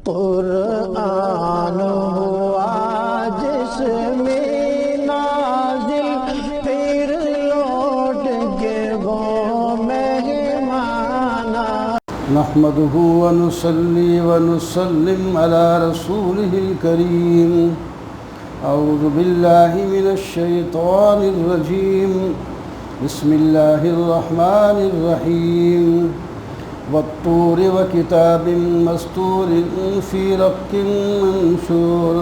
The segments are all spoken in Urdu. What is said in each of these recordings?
قرآن ہوا جس میں نازل پھر لوٹ کے وہ مہمان نحمده ونصلي ونسلم على رسوله الكريم أعوذ بالله من الشيطان الرجيم بسم الله الرحمن الرحيم والطور وكتاب مسطور في رق منشور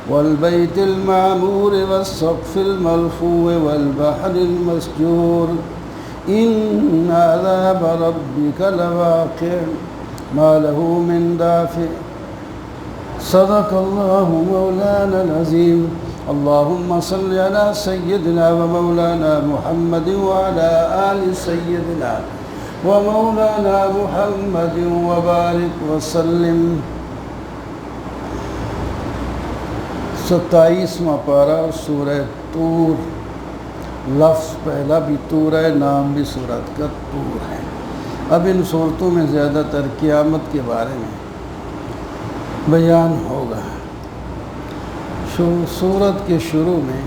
والبيت المعمور والسقف المرفوع والبحر المسجور إن عذاب ربك لواقع ما له من دافع صدق الله مولانا العظيم اللهم صل على سيدنا ومولانا محمد وعلى آل سيدنا ومولانا محمد وبارك وسلم 27واں پارہ سورہ طور لفظ پہلا بھی طور ہے، نام بھی سورت کا طور ہے۔ اب ان صورتوں میں زیادہ تر قیامت کے بارے میں بیان ہوگا۔ سورت کے شروع میں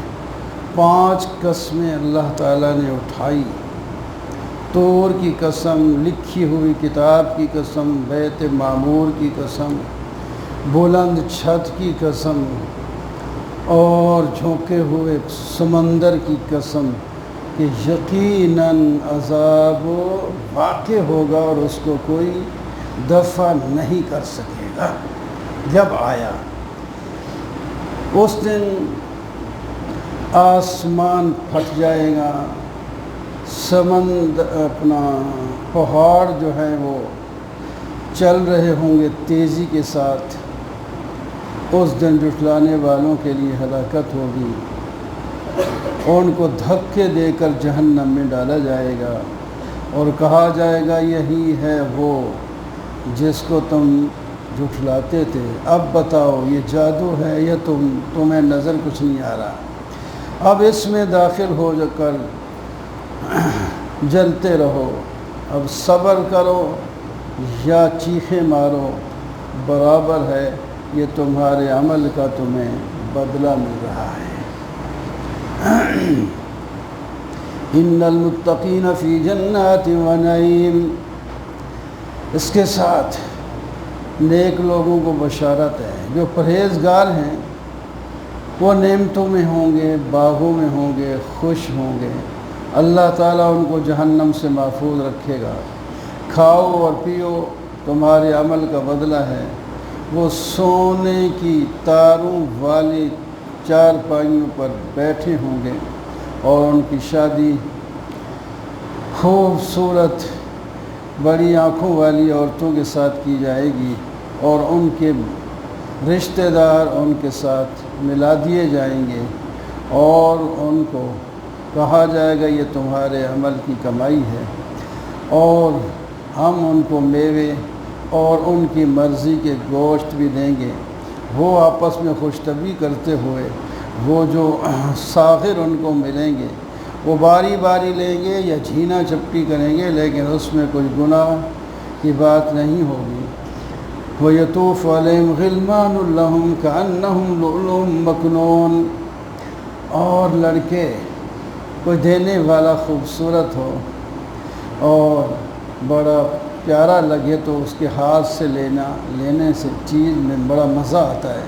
5 قسمیں اللہ تعالیٰ نے اٹھائی، طور کی قسم، لکھی ہوئی کتاب کی قسم، بیت معمور کی قسم، بلند چھت کی قسم اور جھونکے ہوئے سمندر کی قسم کہ یقیناً عذاب واقع ہوگا اور اس کو کوئی دفع نہیں کر سکے گا۔ جب آیا اس دن آسمان پھٹ جائے گا، پہاڑ جو ہیں وہ چل رہے ہوں گے تیزی کے ساتھ۔ اس دن جھٹلانے والوں کے لیے ہلاکت ہوگی، ان کو دھکے دے کر جہنم میں ڈالا جائے گا اور کہا جائے گا یہی ہے وہ جس کو تم جھٹلاتے تھے، اب بتاؤ یہ جادو ہے یا تمہیں نظر کچھ نہیں آ رہا، اب اس میں داخل ہو جا کر جلتے رہو، اب صبر کرو یا چیخیں مارو، برابر ہے، یہ تمہارے عمل کا تمہیں بدلہ مل رہا ہے۔ ان المتقین فی جنات و نعیم، اس کے ساتھ نیک لوگوں کو بشارت ہے، جو پرہیزگار ہیں وہ نعمتوں میں ہوں گے، باغوں میں ہوں گے، خوش ہوں گے، اللہ تعالیٰ ان کو جہنم سے محفوظ رکھے گا۔ کھاؤ اور پیو، تمہارے عمل کا بدلہ ہے۔ وہ سونے کی تاروں والی چارپائیوں پر بیٹھے ہوں گے اور ان کی شادی خوبصورت بڑی آنکھوں والی عورتوں کے ساتھ کی جائے گی اور ان کے رشتہ دار ان کے ساتھ ملا دیے جائیں گے اور ان کو کہا جائے گا یہ تمہارے عمل کی کمائی ہے، اور ہم ان کو میوے اور ان کی مرضی کے گوشت بھی دیں گے۔ وہ آپس میں خوش طبعی کرتے ہوئے وہ جو ساغر ان کو ملیں گے وہ باری باری لیں گے یا جھینا چپٹی کریں گے، لیکن اس میں کوئی گناہ کی بات نہیں ہوگی۔ وَيَطُوفُ عَلَيْهِمْ غِلْمَانٌ لَهُمْ كَأَنَّهُمْ لُؤْلُؤٌ مَكْنُونٌ، اور لڑکے کوئی دینے والا خوبصورت ہو اور بڑا پیارا لگے تو اس کے ہاتھ سے لینے سے چیز میں بڑا مزہ آتا ہے،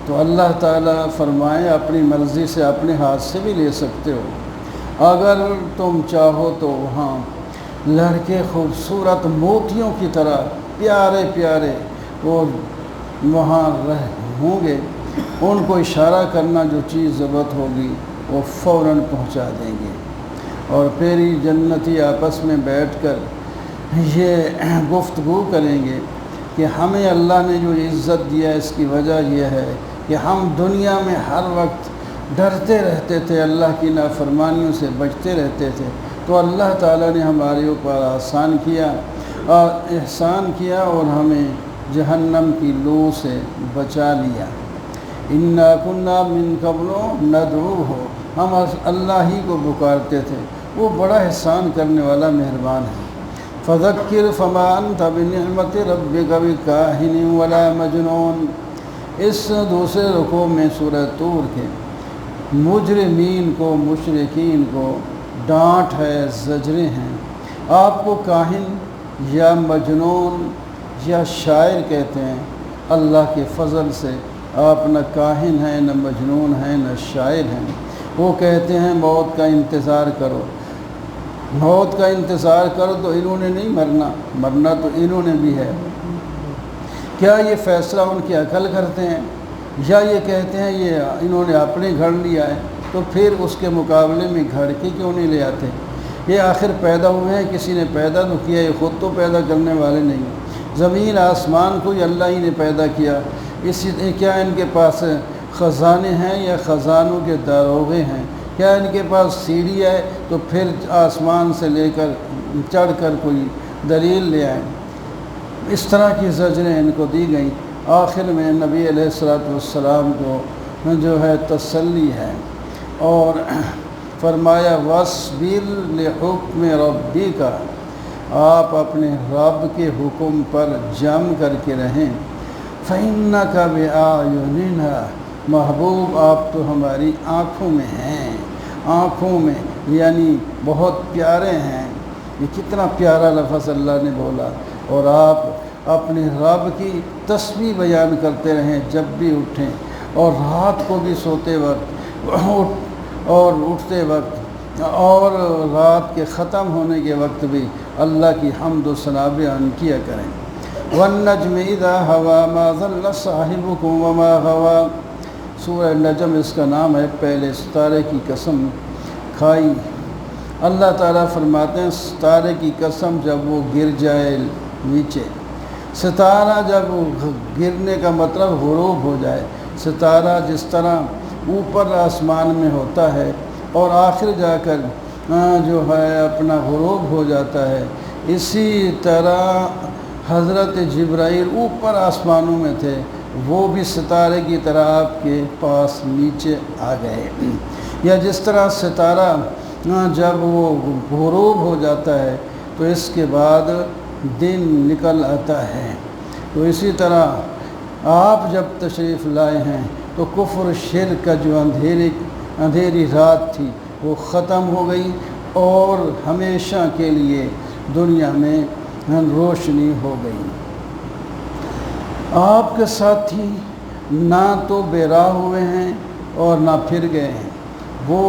تو اللہ تعالیٰ فرمائے اپنی مرضی سے اپنے ہاتھ سے بھی لے سکتے ہو، اگر تم چاہو تو وہاں لڑکے خوبصورت موتیوں کی طرح پیارے پیارے وہ وہاں ہوں گے، ان کو اشارہ کرنا جو چیز ضرورت ہوگی وہ فوراً پہنچا دیں گے، اور پھر جنتی آپس میں بیٹھ کر یہ گفتگو کریں گے کہ ہمیں اللہ نے جو عزت دیا اس کی وجہ یہ ہے کہ ہم دنیا میں ہر وقت ڈرتے رہتے تھے، اللہ کی نافرمانیوں سے بچتے رہتے تھے، تو اللہ تعالیٰ نے ہمارے اوپر احسان کیا اور ہمیں جہنم کی لو سے بچا لیا۔ اِنَّا كُنَّا مِن قَبْلُ نَدْعُوهُ، ہم اللہ ہی کو پکارتے تھے، وہ بڑا احسان کرنے والا مہربان ہے۔ فذکر فما انت بنعمت ربک بکاہن ولا مجنون۔ اس دوسرے رکوع میں سورہ طور کے مجرمین کو، مشرکین کو ڈانٹ ہے، زجریں ہیں۔ آپ کو کاہن یا مجنون یا شاعر کہتے ہیں، اللہ کے فضل سے آپ نہ کاہن ہیں، نہ مجنون ہیں، نہ شاعر ہیں۔ وہ کہتے ہیں موت کا انتظار کرو، موت کا انتظار کرو، تو انہوں نے نہیں مرنا، مرنا تو انہوں نے بھی ہے۔ کیا یہ فیصلہ ان کی عقل کرتے ہیں، یا یہ کہتے ہیں یہ انہوں نے اپنے گھڑ لیا ہے، تو پھر اس کے مقابلے میں گھڑ کے کیوں نہیں لے آتے؟ یہ آخر پیدا ہوئے ہیں، کسی نے پیدا تو کیا، یہ خود تو پیدا کرنے والے نہیں۔ زمین آسمان کو اللہ ہی نے پیدا کیا، اسی کیا ان کے پاس خزانے ہیں یا خزانوں کے داروغے ہیں؟ کیا ان کے پاس سیڑھی ہے تو پھر آسمان سے لے کر چڑھ کر کوئی دلیل لے آئیں؟ اس طرح کی زجریں ان کو دی گئیں۔ آخر میں نبی علیہ السلام کو جو ہے تسلی ہے، اور فرمایا وَاصْبِرْ لِحُکْمِ رَبِّکَ، آپ اپنے رب کے حکم پر جم کر کے رہیں۔ فَإِنَّكَ بِأَعْيُنِنَا، محبوب آپ تو ہماری آنکھوں میں ہیں، آنکھوں میں یعنی بہت پیارے ہیں۔ یہ کتنا پیارا لفظ اللہ نے بولا، اور آپ اپنے رب کی تسبیح بیان کرتے رہیں جب بھی اٹھیں، اور رات کو بھی سوتے وقت اور اٹھتے وقت، اور رات کے ختم ہونے کے وقت بھی اللہ کی حمد و ثنا بیان کیا کریں۔ وَالنَّجْمِ إِذَا هَوَى مَا ضَلَّ صَاحِبُكُمْ وَمَا غَوَى، سورہ نجم اس کا نام ہے۔ پہلے ستارے کی قسم کھائی، اللہ تعالیٰ فرماتے ہیں ستارے کی قسم جب وہ گر جائے نیچے، ستارہ جب گرنے کا مطلب غروب ہو جائے، ستارہ جس طرح اوپر آسمان میں ہوتا ہے اور آخر جا کر جو ہے اپنا غروب ہو جاتا ہے، اسی طرح حضرت جبرائیل اوپر آسمانوں میں تھے، وہ بھی ستارے کی طرح آپ کے پاس نیچے آ گئے۔ یا جس طرح ستارہ جب وہ غروب ہو جاتا ہے تو اس کے بعد دن نکل آتا ہے، تو اسی طرح آپ جب تشریف لائے ہیں تو کفر شرک کا جو اندھیری رات تھی وہ ختم ہو گئی، اور ہمیشہ کے لیے دنیا میں روشنی ہو گئی۔ آپ کے ساتھی نہ تو بے راہ ہوئے ہیں اور نہ پھر گئے ہیں، وہ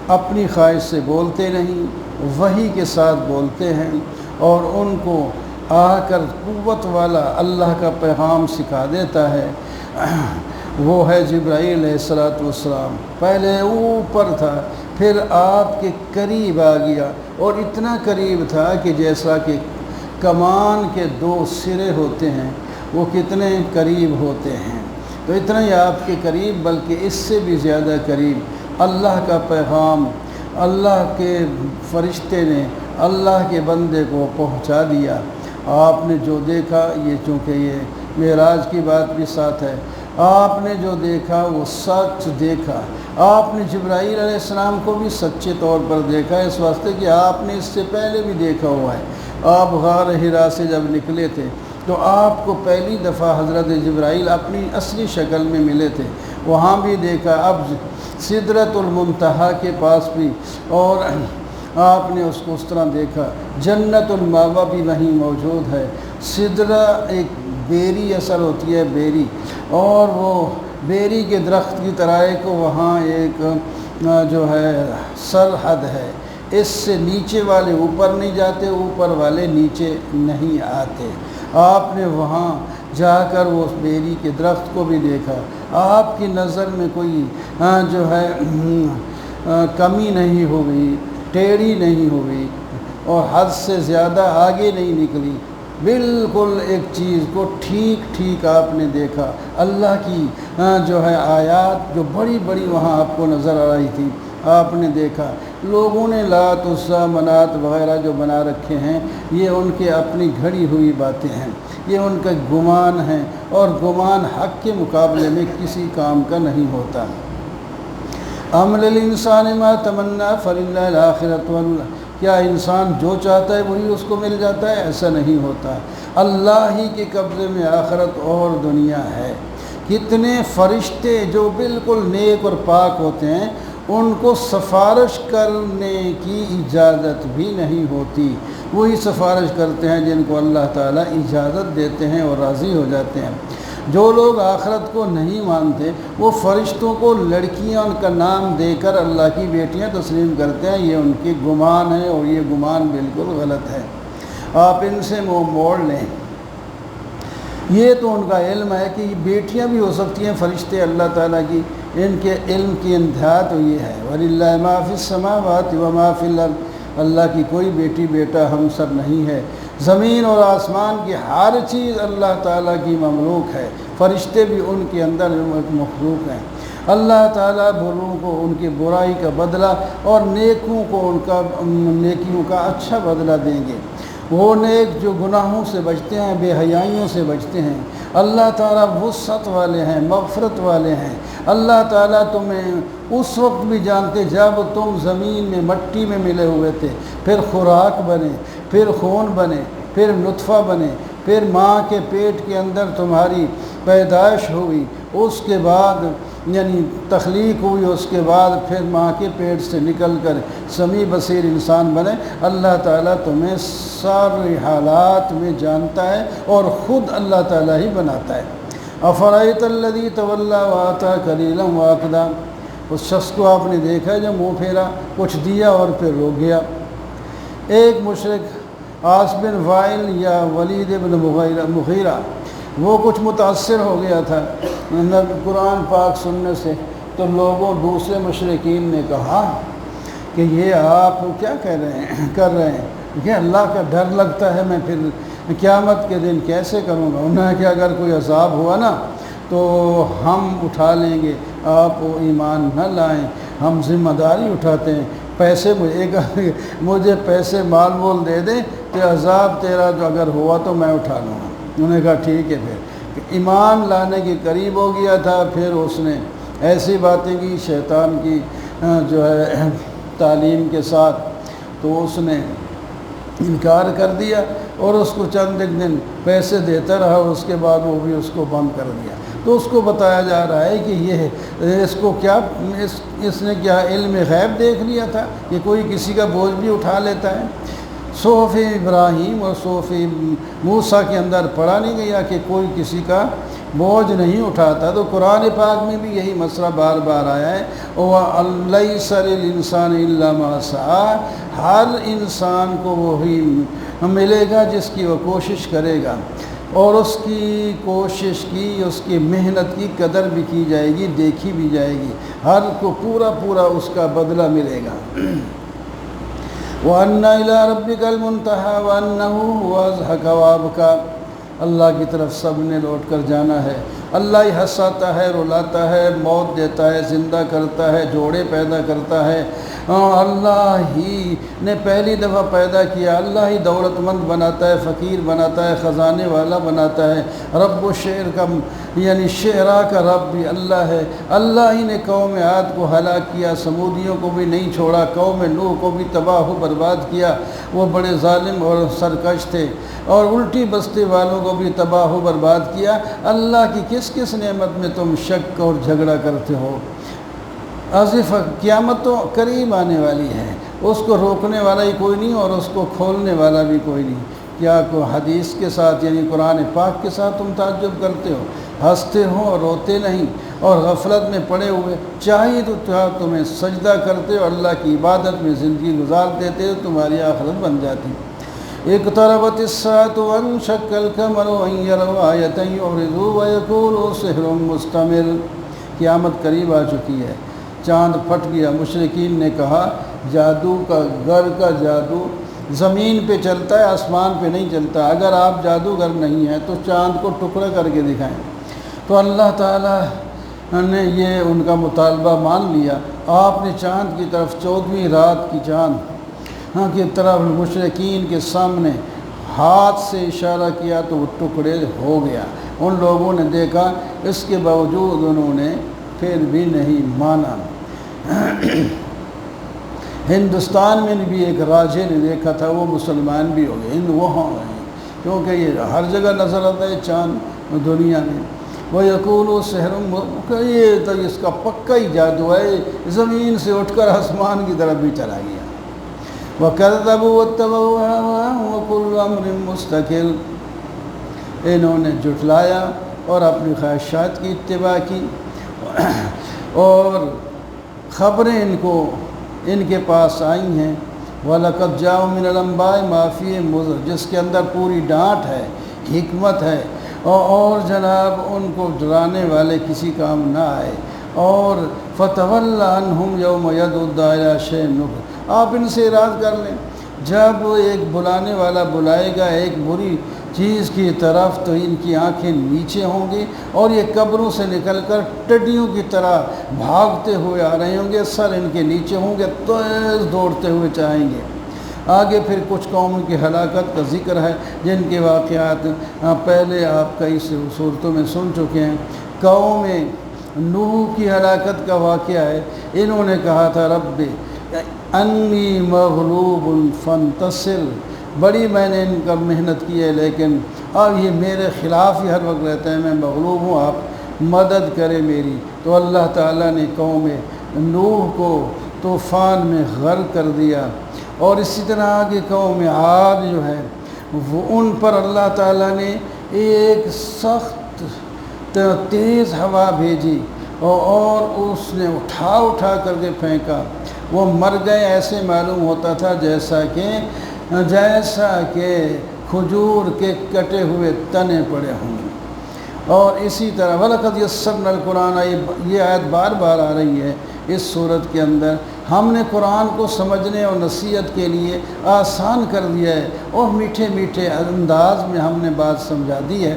اپنی خواہش سے بولتے نہیں، وحی کے ساتھ بولتے ہیں، اور ان کو آ کر قوت والا اللہ کا پیغام سکھا دیتا ہے۔ وہ ہے جبرائیل علیہ السلام، پہلے اوپر تھا، پھر آپ کے قریب آ گیا، اور اتنا قریب تھا کہ جیسا کہ کمان کے دو سرے ہوتے ہیں وہ کتنے قریب ہوتے ہیں، تو اتنا ہی آپ کے قریب، بلکہ اس سے بھی زیادہ قریب اللہ کا پیغام اللہ کے فرشتے نے اللہ کے بندے کو پہنچا دیا۔ آپ نے جو دیکھا، یہ چونکہ یہ معراج کی بات بھی ساتھ ہے، آپ نے جو دیکھا وہ سچ دیکھا۔ آپ نے جبرائیل علیہ السلام کو بھی سچے طور پر دیکھا، اس واسطے کہ آپ نے اس سے پہلے بھی دیکھا ہوا ہے۔ آپ غار حرا سے جب نکلے تھے تو آپ کو پہلی دفعہ حضرت جبرائیل اپنی اصلی شکل میں ملے تھے، وہاں بھی دیکھا۔ اب سدرۃ المنتہا کے پاس بھی، اور آپ نے اس کو اس طرح دیکھا۔ جنت الماوا بھی وہیں موجود ہے۔ سدرہ ایک بیری اثر ہوتی ہے، بیری، اور وہ بیری کے درخت کی طرح ایک وہاں ایک جو ہے سرحد ہے، اس سے نیچے والے اوپر نہیں جاتے، اوپر والے نیچے نہیں آتے۔ آپ نے وہاں جا کر وہ بیری کے درخت کو بھی دیکھا۔ آپ کی نظر میں کوئی جو ہے کمی نہیں ہوئی، ٹیڑھی نہیں ہوئی، اور حد سے زیادہ آگے نہیں نکلی، بالکل ایک چیز کو ٹھیک ٹھیک آپ نے دیکھا۔ اللہ کی جو ہے آیات جو بڑی بڑی وہاں آپ کو نظر آ رہی تھی، آپ نے دیکھا۔ لوگوں نے لات عزیٰ منات وغیرہ جو بنا رکھے ہیں، یہ ان کے اپنی گھڑی ہوئی باتیں ہیں، یہ ان کا گمان ہے، اور گمان حق کے مقابلے میں کسی کام کا نہیں ہوتا۔ ام للانسان ما تمنا فللہ الاخرۃ کیا انسان جو چاہتا ہے وہی اس کو مل جاتا ہے؟ ایسا نہیں ہوتا۔ اللہ ہی کے قبضے میں آخرت اور دنیا ہے۔ کتنے فرشتے جو بالکل نیک اور پاک ہوتے ہیں ان کو سفارش کرنے کی اجازت بھی نہیں ہوتی، وہی سفارش کرتے ہیں جن کو اللہ تعالیٰ اجازت دیتے ہیں اور راضی ہو جاتے ہیں۔ جو لوگ آخرت کو نہیں مانتے وہ فرشتوں کو لڑکیاں کا نام دے کر اللہ کی بیٹیاں تسلیم کرتے ہیں، یہ ان کی گمان ہے اور یہ گمان بالکل غلط ہے۔ آپ ان سے منہ موڑ لیں، یہ تو ان کا علم ہے کہ بیٹیاں بھی ہو سکتی ہیں فرشتے اللہ تعالیٰ کی، ان کے علم کی انتہا تو یہ ہے وَلِلَّهِ مَا فِي السَّمَاوَاتِ وَمَا فِي الْأَرْضِ، اللہ کی کوئی بیٹی بیٹا ہم سب نہیں ہے، زمین اور آسمان کی ہر چیز اللہ تعالیٰ کی مملوک ہے، فرشتے بھی ان کے اندر مخلوق ہیں۔ اللہ تعالیٰ بروں کو ان کی برائی کا بدلہ اور نیکوں کو ان کا نیکیوں کا اچھا بدلہ دیں گے۔ وہ نیک جو گناہوں سے بچتے ہیں، بے حیائیوں سے بچتے ہیں، اللہ تعالیٰ وسعت والے ہیں، مغفرت والے ہیں۔ اللہ تعالیٰ تمہیں اس وقت بھی جانتے جب تم زمین میں مٹی میں ملے ہوئے تھے، پھر خوراک بنے، پھر خون بنے، پھر نطفہ بنے، پھر ماں کے پیٹ کے اندر تمہاری پیدائش ہوئی، اس کے بعد یعنی تخلیق ہوئی، اس کے بعد پھر ماں کے پیٹ سے نکل کر سمیع بصیر انسان بنے۔ اللہ تعالیٰ تمہیں سارے حالات میں جانتا ہے اور خود اللہ تعالیٰ ہی بناتا ہے۔ افرأیت الذی تولی وآتی قلیلا وأکدا، اس شخص کو آپ نے دیکھا جو منہ پھیرا، کچھ دیا اور پھر رک گیا۔ ایک مشرک عاص بن وائل یا ولید بن مغیرہ، وہ کچھ متاثر ہو گیا تھا قرآن پاک سننے سے، تو لوگوں دوسرے مشرکین نے کہا کہ یہ آپ کیا کر رہے ہیں کہ اللہ کا ڈر لگتا ہے، میں پھر قیامت کے دن کیسے کروں گا؟ انہوں نے کہ اگر کوئی عذاب ہوا نا تو ہم اٹھا لیں گے، آپ ایمان نہ لائیں، ہم ذمہ داری اٹھاتے ہیں، پیسے مجھے پیسے مال مول دے دیں کہ عذاب تیرا جو اگر ہوا تو میں اٹھا لوں گا۔ انہوں نے کہا ٹھیک ہے۔ پھر ایمان لانے کے قریب ہو گیا تھا، پھر اس نے ایسی باتیں کی شیطان کی جو ہے تعلیم کے ساتھ، تو اس نے انکار کر دیا اور اس کو چند ایک دن پیسے دیتا رہا، اس کے بعد وہ بھی اس کو بند کر دیا۔ تو اس کو بتایا جا رہا ہے کہ یہ اس کو کیا اس نے کیا علم غیب دیکھ لیا تھا کہ کوئی کسی کا بوجھ بھی اٹھا لیتا ہے۔ صحف ابراہیم اور صحف موسیٰ کے اندر پڑھا نہیں گیا کہ کوئی کسی کا بوجھ نہیں اٹھاتا، تو قرآن پاک میں بھی یہی مسئلہ بار بار آیا ہے، وَلَيْسَ لِلْإِنسَانِ إِلَّا مَا سَعَىٰ، ہر انسان کو وہی ملے گا جس کی وہ کوشش کرے گا، اور اس کی کوشش کی، اس کی محنت کی قدر بھی کی جائے گی، دیکھی بھی جائے گی، ہر کو پورا اس کا بدلہ ملے گا۔ وَأَنَّ إِلَىٰ رَبِّكَ الْمُنْتَهَىٰ وَأَنَّهُ هُوَ أَضْحَكَ وَأَبْكَىٰ، اللہ کی طرف سب نے لوٹ کر جانا ہے۔ اللہ ہی ہنساتا ہے، رلاتا ہے، موت دیتا ہے، زندہ کرتا ہے، جوڑے پیدا کرتا ہے، اللہ ہی نے پہلی دفعہ پیدا کیا، اللہ ہی دولت مند بناتا ہے، فقیر بناتا ہے، خزانے والا بناتا ہے۔ رب و شعر کا یعنی شعراء کا رب بھی اللہ ہے۔ اللہ ہی نے قوم عاد کو ہلاک کیا، سمودیوں کو بھی نہیں چھوڑا، قوم نوح کو بھی تباہ و برباد کیا، وہ بڑے ظالم اور سرکش تھے، اور الٹی بستی والوں کو بھی تباہ و برباد کیا۔ اللہ کی کس کس نعمت میں تم شک اور جھگڑا کرتے ہو؟ آصف قیامت تو قریب آنے والی ہے، اس کو روکنے والا ہی کوئی نہیں اور اس کو کھولنے والا بھی کوئی نہیں۔ کیا کو حدیث کے ساتھ یعنی قرآن پاک کے ساتھ تم تعجب کرتے ہو؟ ہنستے ہو اور روتے نہیں، اور غفلت میں پڑے ہوئے چاہیے تو تمہیں سجدہ کرتے ہو، اللہ کی عبادت میں زندگی گزار دیتے ہو، تمہاری آخرت بن جاتی۔ اقتربت الساعة وانشق القمر وإن يروا آية يعرضوا ويقولوا سحر مستمر، قیامت قریب آ چکی ہے، چاند پھٹ گیا۔ مشرکین نے کہا جادو کا گھر کا جادو زمین پہ چلتا ہے، آسمان پہ نہیں چلتا، اگر آپ جادوگر نہیں ہیں تو چاند کو ٹکڑا کر کے دکھائیں۔ تو اللہ تعالیٰ نے یہ ان کا مطالبہ مان لیا۔ آپ نے چاند کی طرف 14ویں رات کی چاند کی طرف مشرکین کے سامنے ہاتھ سے اشارہ کیا تو وہ ٹکڑے ہو گیا۔ ان لوگوں نے دیکھا، اس کے باوجود انہوں نے پھر بھی نہیں مانا۔ ہندوستان میں بھی ایک راجے نے دیکھا تھا، وہ مسلمان بھی ہو گئے، وہاں گئے کیونکہ یہ ہر جگہ نظر آتا ہے چاند دنیا میں۔ وہ یقول و سحر، یہ تو اس کا پکا ہی جادو ہے، زمین سے اٹھ کر آسمان کی طرف بھی چلا گیا۔ وَكَذَّبُوا وَاتَّبَعُوا أَهْوَاءَهُمْ وَكُلُّ أَمْرٍ مُسْتَقِلٍ، انہوں نے جھٹلایا اور اپنی خواہشات کی اتباع کی، اور خبریں ان کے پاس آئی ہیں۔ وَلَقَدْ جَاءَهُم مِّنَ الْأَنبَاءِ مَا فِيهِ مُزْرٍ، جس کے اندر پوری ڈانٹ ہے، حکمت ہے، اور جناب ان کو ڈرانے والے کسی کام نہ آئے۔ اور فَتَوَلَّ عَنْهُمْ يَوْمَ يَدْعُو الدَّاعِي إِلَىٰ شَيْءٍ نُكْرٍ، آپ ان سے اراد کر لیں، جب ایک بلانے والا بلائے گا ایک بری چیز کی طرف تو ان کی آنکھیں نیچے ہوں گی، اور یہ قبروں سے نکل کر ٹڈیوں کی طرح بھاگتے ہوئے آ رہے ہوں گے، سر ان کے نیچے ہوں گے، تیز دوڑتے ہوئے چاہیں گے۔ آگے پھر کچھ قوموں کی ہلاکت کا ذکر ہے، جن کے واقعات پہلے آپ کئی صورتوں میں سن چکے ہیں۔ قوم نوح کی ہلاکت کا واقعہ ہے، انہوں نے کہا تھا رب انی مغلوب فانتصر، بڑی میں نے ان کا محنت کی ہے، لیکن اب یہ میرے خلاف ہی ہر وقت رہتا ہے، میں مغلوب ہوں، آپ مدد کرے میری۔ تو اللہ تعالیٰ نے قوم نوح کو طوفان میں غرق کر دیا، اور اسی طرح آگے قوم عاد جو ہے وہ ان پر اللہ تعالیٰ نے ایک سخت تیز ہوا بھیجی، اور اس نے اٹھا کر کے پھینکا، وہ مر گئے، ایسے معلوم ہوتا تھا جیسا کہ کھجور کے کٹے ہوئے تنے پڑے ہوں۔ اور اسی طرح وَلَقَدْ يَسَّرْنَا الْقُرْآنَ، یہ آیت بار بار آ رہی ہے اس صورت کے اندر، ہم نے قرآن کو سمجھنے اور نصیحت کے لیے آسان کر دیا ہے، اور میٹھے میٹھے انداز میں ہم نے بات سمجھا دی ہے۔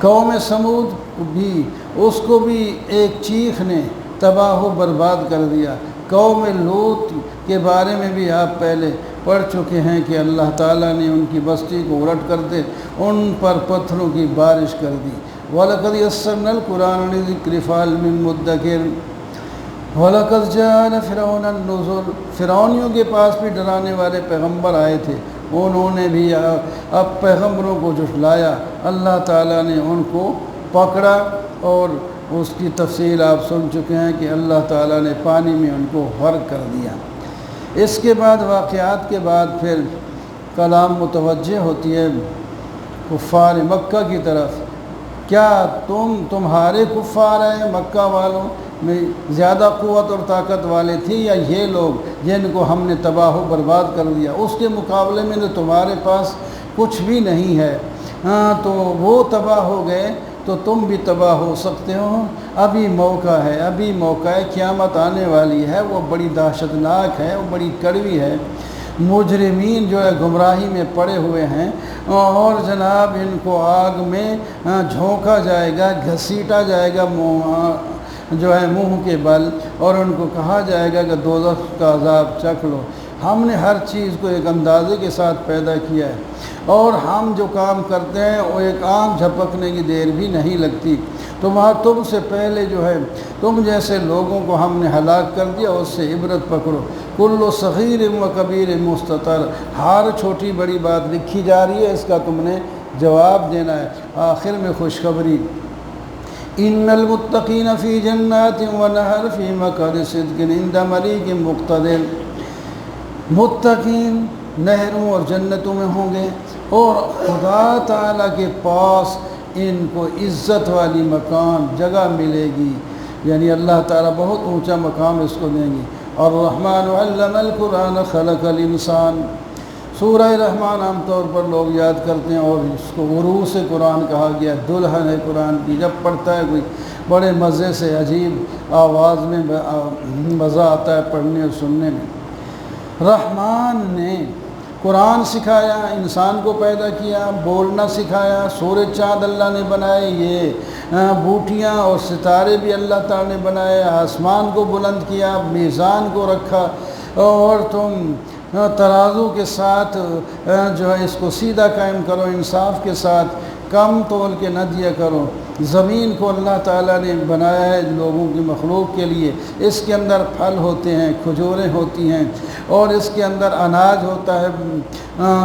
قوم سمود بھی، اس کو بھی ایک چیخ نے تباہ و برباد کر دیا۔ قوم لوط کے بارے میں بھی آپ پہلے پڑھ چکے ہیں کہ اللہ تعالیٰ نے ان کی بستی کو الٹ کر دے، ان پر پتھروں کی بارش کر دی۔ وَلَقَدْ يَسَّرْنَا الْقُرْآنَ لِلذِّكْرِ فَهَلْ مِن مُّدَّكِرٍ وَلَقَدْ جَاءَ فِرْعَوْنَ النُّذُرُ، فرعونیوں کے پاس بھی ڈرانے والے پیغمبر آئے تھے، انہوں نے بھی اب پیغمبروں کو جھٹلایا، اللہ تعالیٰ نے ان کو پکڑا، اور اس کی تفصیل آپ سن چکے ہیں کہ اللہ تعالیٰ نے پانی میں ان کو غرق کر دیا۔ اس کے بعد واقعات کے بعد پھر کلام متوجہ ہوتی ہے کفار مکہ کی طرف، کیا تمہارے کفار ہیں مکہ والوں میں زیادہ قوت اور طاقت والے تھی، یا یہ لوگ جن کو ہم نے تباہ و برباد کر دیا، اس کے مقابلے میں تو تمہارے پاس کچھ بھی نہیں ہے، تو وہ تباہ ہو گئے تو تم بھی تباہ ہو سکتے ہو، ابھی موقع ہے، قیامت آنے والی ہے، وہ بڑی دہشتناک ہے، وہ بڑی کڑوی ہے، مجرمین جو ہے گمراہی میں پڑے ہوئے ہیں، اور جناب ان کو آگ میں جھونکا جائے گا، گھسیٹا جائے گا جو ہے منہ کے بل، اور ان کو کہا جائے گا کہ دوزخ کا عذاب چکھ لو۔ ہم نے ہر چیز کو ایک اندازے کے ساتھ پیدا کیا ہے، اور ہم جو کام کرتے ہیں وہ ایک آنکھ جھپکنے کی دیر بھی نہیں لگتی۔ تم سے پہلے جو ہے تم جیسے لوگوں کو ہم نے ہلاک کر دیا، اس سے عبرت پکڑو۔ کل صغیر و کبیر مستطر، ہر چھوٹی بڑی بات لکھی جا رہی ہے، اس کا تم نے جواب دینا ہے۔ آخر میں خوشخبری، ان المتقین فی جنات ونہر فی مقعد صدق عند ملیک مقتدر، متقین نہروں اور جنتوں میں ہوں گے، اور خدا تعالیٰ کے پاس ان کو عزت والی مکان جگہ ملے گی، یعنی اللہ تعالیٰ بہت اونچا مقام اس کو دیں گے۔ الرحمن علم القرآن خلق الانسان، سورہ رحمان عام طور پر لوگ یاد کرتے ہیں، اور اس کو عروس قرآن کہا گیا، دلہن ہے قرآن کی، جب پڑھتا ہے کوئی بڑے مزے سے عجیب آواز میں مزہ آتا ہے پڑھنے اور سننے میں۔ رحمان نے قرآن سکھایا، انسان کو پیدا کیا، بولنا سکھایا، سورج چاند اللہ نے بنائے، یہ بوٹیاں اور ستارے بھی اللہ تعالیٰ نے بنائے، آسمان کو بلند کیا، میزان کو رکھا، اور تم ترازو کے ساتھ جو ہے اس کو سیدھا قائم کرو، انصاف کے ساتھ کم تول کے نہ دیا کرو۔ زمین کو اللہ تعالیٰ نے بنایا ہے لوگوں کی مخلوق کے لیے، اس کے اندر پھل ہوتے ہیں، کھجوریں ہوتی ہیں، اور اس کے اندر اناج ہوتا ہے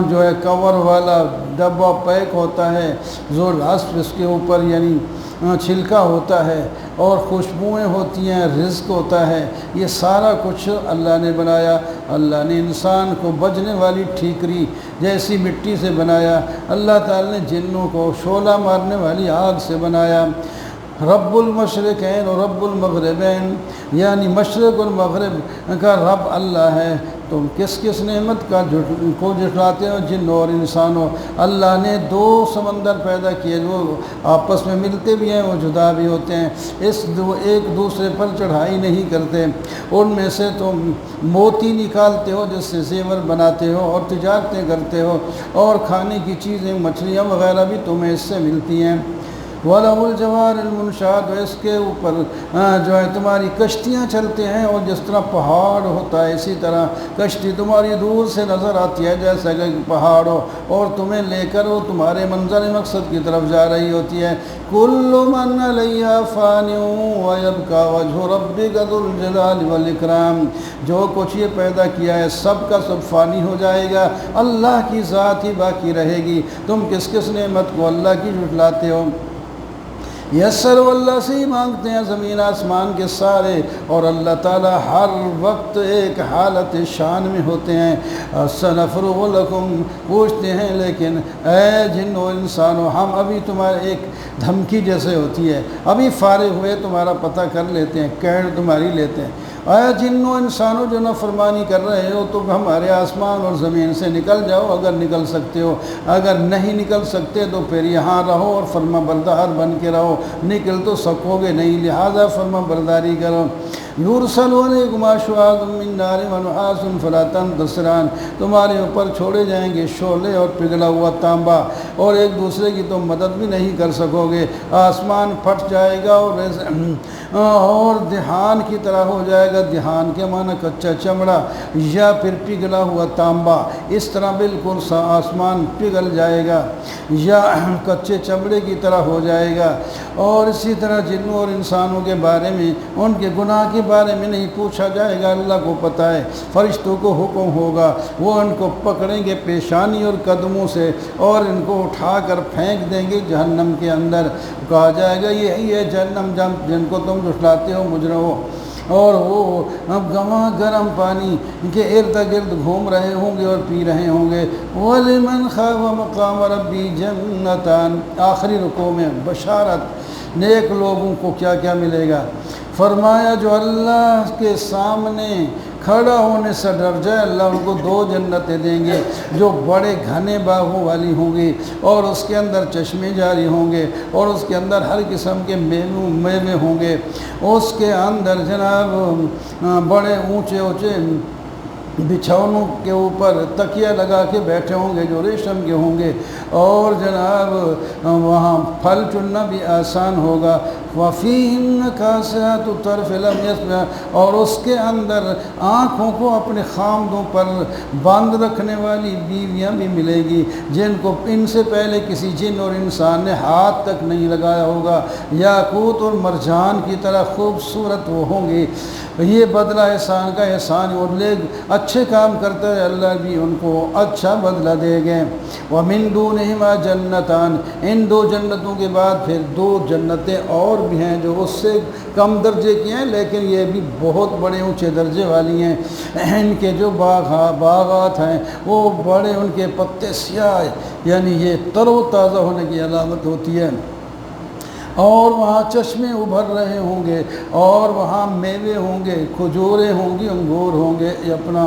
جو ہے کور والا ڈبہ پیک ہوتا ہے، ذوال عصف اس کے اوپر یعنی چھلکا ہوتا ہے، اور خوشبوئیں ہوتی ہیں، رزق ہوتا ہے، یہ سارا کچھ اللہ نے بنایا۔ اللہ نے انسان کو بجنے والی ٹھیکری جیسی مٹی سے بنایا، اللہ تعالیٰ نے جنوں کو شعلہ مارنے والی آگ سے بنایا۔ رب المشرقین اور رب المغربین، یعنی مشرق اور مغرب کا رب اللہ ہے۔ تم کس کس نعمت کو جھٹلاتے ہو جنوں اور انسانوں؟ اللہ نے دو سمندر پیدا کیے، وہ آپس میں ملتے بھی ہیں، وہ جدا بھی ہوتے ہیں، ایک دوسرے پر چڑھائی نہیں کرتے۔ ان میں سے تم موتی نکالتے ہو جس سے زیور بناتے ہو اور تجارتیں کرتے ہو، اور کھانے کی چیزیں مچھلیاں وغیرہ بھی تمہیں اس سے ملتی ہیں۔ وَلَهُ الْجَوَارِ الْمُنْشَآتُ، اس کے اوپر جو ہے تمہاری کشتیاں چلتے ہیں، اور جس طرح پہاڑ ہوتا ہے اسی طرح کشتی تمہاری دور سے نظر آتی ہے جیسا کہ پہاڑ ہو، اور تمہیں لے کر وہ تمہارے منظر مقصد کی طرف جا رہی ہوتی ہے۔ كُلُّ مَنْ عَلَيْهَا فَانٍ وَيَبْقَى وَجْهُ رَبِّكَ ذُو الْجَلَالِ وَالْإِكْرَامِ، جو کچھ یہ پیدا کیا ہے سب کا سب فانی ہو جائے گا، اللہ کی ذات ہی باقی رہے گی۔ تم کس کس نعمت کو اللہ کی جھٹلاتے ہو؟ یسر اللہ سے ہی مانگتے ہیں زمین آسمان کے سارے، اور اللہ تعالیٰ ہر وقت ایک حالت شان میں ہوتے ہیں۔ سنفرغ لکم، پوچھتے ہیں لیکن اے جن و انسانوں، ہم ابھی تمہارے ایک دھمکی جیسے ہوتی ہے، ابھی فارغ ہوئے تمہارا پتہ کر لیتے ہیں، قید تمہاری لیتے ہیں۔ اے جن و انسانوں جو نافرمانی کر رہے ہو تو ہمارے آسمان اور زمین سے نکل جاؤ اگر نکل سکتے ہو، اگر نہیں نکل سکتے تو پھر یہاں رہو اور فرما بردار بن کے رہو، نکل تو سکو گے نہیں، لہذا فرما برداری کرو۔ یرسل علیکما شواظ من نار ونحاس فلا تنتصران، تمہارے اوپر چھوڑے جائیں گے شعلے اور پگھلا ہوا تانبا، اور ایک دوسرے کی تم مدد بھی نہیں کر سکو گے۔ آسمان پھٹ جائے گا اور دہان کی طرح ہو جائے گا، دہان کے معنی کچا چمڑا یا پھر پگھلا ہوا تانبا، اس طرح بالکل آسمان پگھل جائے گا یا کچے چمڑے کی طرح ہو جائے گا۔ اور اسی طرح جنوں اور انسانوں کے بارے میں، ان کے گناہ کے بارے میں نہیں پوچھا جائے گا، اللہ کو پتہ ہے۔ فرشتوں کو حکم ہوگا، وہ ان کو پکڑیں گے پیشانی اور قدموں سے اور ان کو اٹھا کر پھینک دیں گے جہنم کے اندر۔ کہا جائے گا یہی ہے جہنم جن کو تم جھٹلاتے ہو مجرموں، اور وہ اب گواہ گرم پانی کے ارد گرد گھوم رہے ہوں گے اور پی رہے ہوں گے۔ وَلِمَنْ خَافَ مَقَامَ رَبِّهِ جَنَّتَانِ، آخری رکوع میں بشارت نیک لوگوں کو کیا کیا ملے گا۔ فرمایا جو اللہ کے سامنے کھڑا ہونے سے ڈر جائے، اللہ ان کو دو جنتیں دیں گے جو بڑے گھنے باغوں والی ہوں گی، اور اس کے اندر چشمے جاری ہوں گے، اور اس کے اندر ہر قسم کے میوے ہوں گے۔ اس کے اندر جناب بڑے اونچے اونچے بچھونوں کے اوپر تکیہ لگا کے بیٹھے ہوں گے جو ریشم کے ہوں گے، اور جناب وہاں پھل چننا بھی آسان ہوگا۔ وَفِيهِنَّ كَاسِرَاتُ الطَّرْفِ لَمْ يَسْمَعْنَ، اور اس کے اندر آنکھوں کو اپنے خامدوں پر بند رکھنے والی بیویاں بھی ملے گی جن کو ان سے پہلے کسی جن اور انسان نے ہاتھ تک نہیں لگایا ہوگا۔ یاقوت اور مرجان کی طرح خوبصورت وہ ہوں گی۔ یہ بدلہ احسان کا احسان، اور لوگ اچھے کام کرتے ہیں اللہ بھی ان کو اچھا بدلہ دے گے۔ وَمِن دُونِهِمَا جَنَّتَانِ، ان دو جنتوں کے بعد پھر دو جنتیں اور بھی ہیں جو اس سے کم درجے کی ہیں لیکن یہ بھی بہت بڑے اونچے درجے والی ہیں۔ ان کے جو باغات ہیں وہ بڑے، ان کے پتے سیاہ، یعنی یہ تر و تازہ ہونے کی علامت ہوتی ہے، اور وہاں چشمے ابھر رہے ہوں گے، اور وہاں میوے ہوں گے، کھجوریں ہوں گی، انگور ہوں گے، اپنا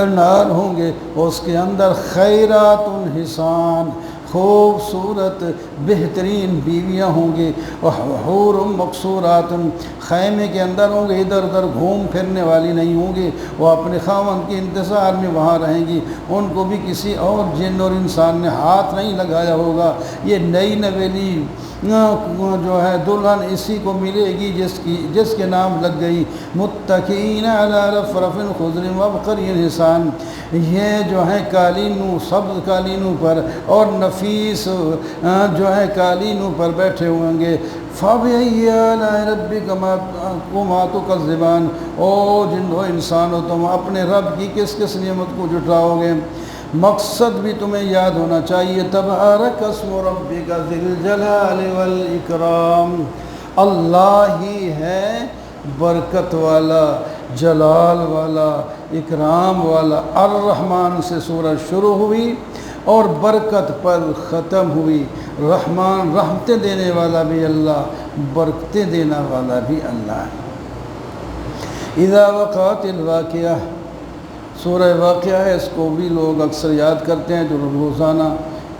انار ہوں گے، اس کے اندر خیرات حسان، خوبصورت بہترین بیویاں ہوں گی، حور مقصورات، خیمے کے اندر ہوں گے، ادھر ادھر گھوم پھرنے والی نہیں ہوں گی، وہ اپنے خاوند کے انتظار میں وہاں رہیں گی، ان کو بھی کسی اور جن اور انسان نے ہاتھ نہیں لگایا ہوگا۔ یہ نئی نویلی جو ہے دلہن اسی کو ملے گی جس کے نام لگ گئی متکئین علی رفرف خضر وابقری حسان۔ یہ جو ہے قالینوں، سبز قالینوں پر اور نفیس جو ہے قالینوں پر بیٹھے ہوں گے۔ فَبِأَيِّ آلَاءِ رَبِّكُمَا تُكَذِّبَانِ، او جن و انسانو تم اپنے رب کی کس کس نعمت کو جھٹلاؤ گے؟ مقصد بھی تمہیں یاد ہونا چاہیے، تبارک اسم ربک ذی الجلال والاکرام، اللہ ہی ہے برکت والا، جلال والا، اکرام والا۔ الرحمن سے سورہ شروع ہوئی اور برکت پر ختم ہوئی۔ رحمان رحمتیں دینے والا بھی اللہ، برکتیں دینے والا بھی اللہ ہے۔ اذا وقعت الواقعہ، سورہ واقعہ ہے، اس کو بھی لوگ اکثر یاد کرتے ہیں جو روزانہ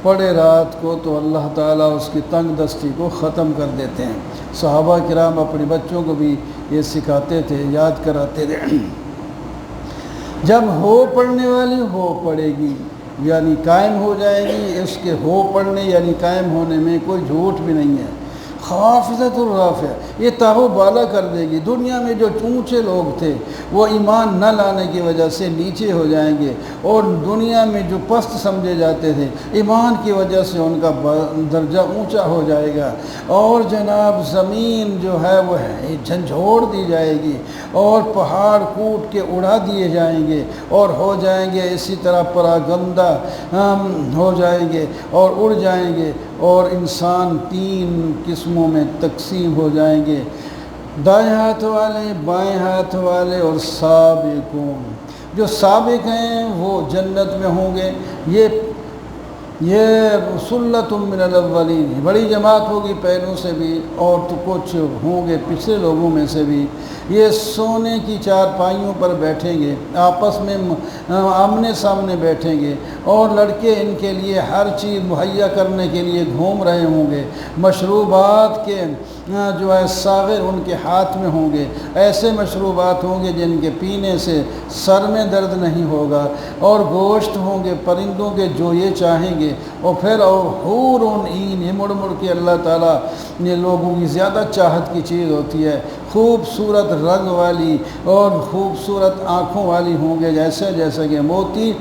پڑھے رات کو تو اللہ تعالیٰ اس کی تنگ دستی کو ختم کر دیتے ہیں۔ صحابہ کرام اپنے بچوں کو بھی یہ سکھاتے تھے، یاد کراتے تھے۔ جب ہو پڑھنے والی ہو پڑے گی یعنی قائم ہو جائے گی، اس کے ہو پڑھنے یعنی قائم ہونے میں کوئی جھوٹ بھی نہیں ہے۔ خافضۃ الرافعہ، یہ تاہو بالا کر دے گی۔ دنیا میں جو اونچے لوگ تھے وہ ایمان نہ لانے کی وجہ سے نیچے ہو جائیں گے، اور دنیا میں جو پست سمجھے جاتے تھے ایمان کی وجہ سے ان کا درجہ اونچا ہو جائے گا۔ اور جناب زمین جو ہے وہ جھنجھوڑ دی جائے گی، اور پہاڑ کوٹ کے اڑا دیے جائیں گے، اور ہو جائیں گے اسی طرح پراگندہ ہو جائیں گے اور اڑ جائیں گے، اور انسان تین قسموں میں تقسیم ہو جائیں گے، دائیں ہاتھ والے، بائیں ہاتھ والے اور سابقون۔ جو سابق ہیں وہ جنت میں ہوں گے، یہ سلۃ من الاولین، بڑی جماعت ہوگی پہلوں سے بھی، اور تو کچھ ہوں گے پچھلے لوگوں میں سے بھی۔ یہ سونے کی چارپائیوں پر بیٹھیں گے، آپس میں آمنے سامنے بیٹھیں گے، اور لڑکے ان کے لیے ہر چیز مہیا کرنے کے لیے گھوم رہے ہوں گے۔ مشروبات کے جو ہے ساغر ان کے ہاتھ میں ہوں گے، ایسے مشروبات ہوں گے جن کے پینے سے سر میں درد نہیں ہوگا، اور گوشت ہوں گے پرندوں کے جو یہ چاہیں گے، اور پھر حور عین، یہ مڑ مڑ کے اللہ تعالیٰ نے لوگوں کی زیادہ چاہت کی چیز ہوتی ہے، خوبصورت رنگ والی اور خوبصورت آنکھوں والی ہوں گے، جیسے کہ موتی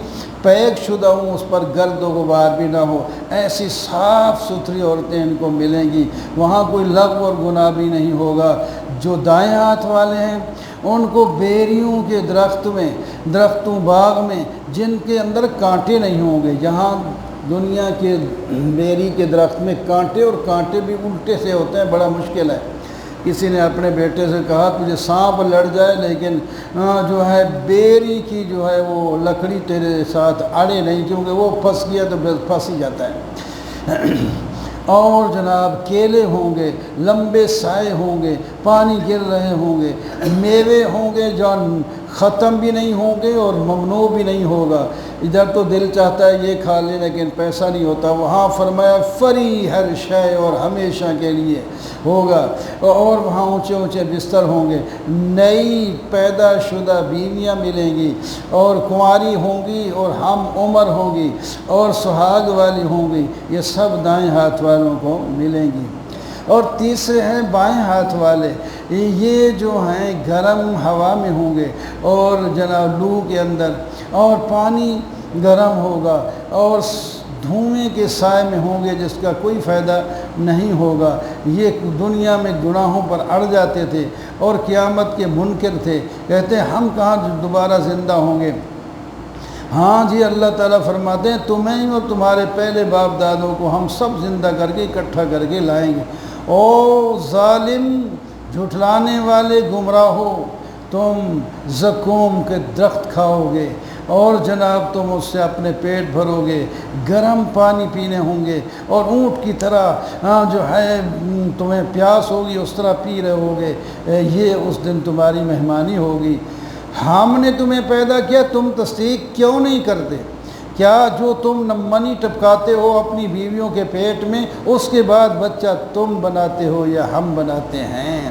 پیک شدہ ہوں، اس پر گرد و غبار بھی نہ ہو، ایسی صاف ستھری عورتیں ان کو ملیں گی، وہاں کوئی لغو اور گناہ بھی نہیں ہوگا۔ جو دائیں ہاتھ والے ہیں ان کو بیریوں کے درختوں باغ میں جن کے اندر کانٹے نہیں ہوں گے، جہاں دنیا کے بیری کے درخت میں کانٹے، اور کانٹے بھی الٹے سے ہوتے ہیں، بڑا مشکل ہے۔ کسی نے اپنے بیٹے سے کہا تجھے سانپ لڑ جائے لیکن جو ہے بیری کی جو ہے وہ لکڑی تیرے ساتھ اڑے نہیں، کیونکہ وہ پھنس گیا تو پھنس ہی جاتا ہے۔ اور جناب کیلے ہوں گے، لمبے سائے ہوں گے، پانی گر رہے ہوں گے، میوے ہوں گے جو ختم بھی نہیں ہوں گے اور ممنوع بھی نہیں ہوگا۔ ادھر تو دل چاہتا ہے یہ کھا لیں لیکن پیسہ نہیں ہوتا، وہاں فرمایا فری ہر شے اور ہمیشہ کے لیے ہوگا۔ اور وہاں اونچے اونچے بستر ہوں گے، نئی پیدا شدہ بیویاں ملیں گی، اور کنواری ہوں گی اور ہم عمر ہوں گی، اور سہاگ والی ہوں گی، یہ سب دائیں ہاتھ والوں کو ملیں گی۔ اور تیسرے ہیں بائیں ہاتھ والے، یہ جو ہیں گرم ہوا میں ہوں گے، اور جناب لو کے اندر، اور پانی گرم ہوگا، اور دھوئیں کے سائے میں ہوں گے جس کا کوئی فائدہ نہیں ہوگا۔ یہ دنیا میں گناہوں پر اڑ جاتے تھے اور قیامت کے منکر تھے، کہتے ہیں ہم کہاں دوبارہ زندہ ہوں گے۔ ہاں جی، اللہ تعالیٰ فرماتے ہیں تمہیں اور تمہارے پہلے باپ دادوں کو ہم سب زندہ کر کے اکٹھا کر کے لائیں گے۔ او ظالم، جھٹلانے والے گمراہو، تم زقوم کے درخت کھاؤ گے، اور جناب تم اس سے اپنے پیٹ بھرو گے، گرم پانی پینے ہوں گے، اور اونٹ کی طرح جو ہے تمہیں پیاس ہوگی اس طرح پی رہے ہوگے، یہ اس دن تمہاری مہمانی ہوگی۔ ہم نے تمہیں پیدا کیا، تم تصدیق کیوں نہیں کرتے؟ کیا جو تم منی ٹپکاتے ہو اپنی بیویوں کے پیٹ میں، اس کے بعد بچہ تم بناتے ہو یا ہم بناتے ہیں؟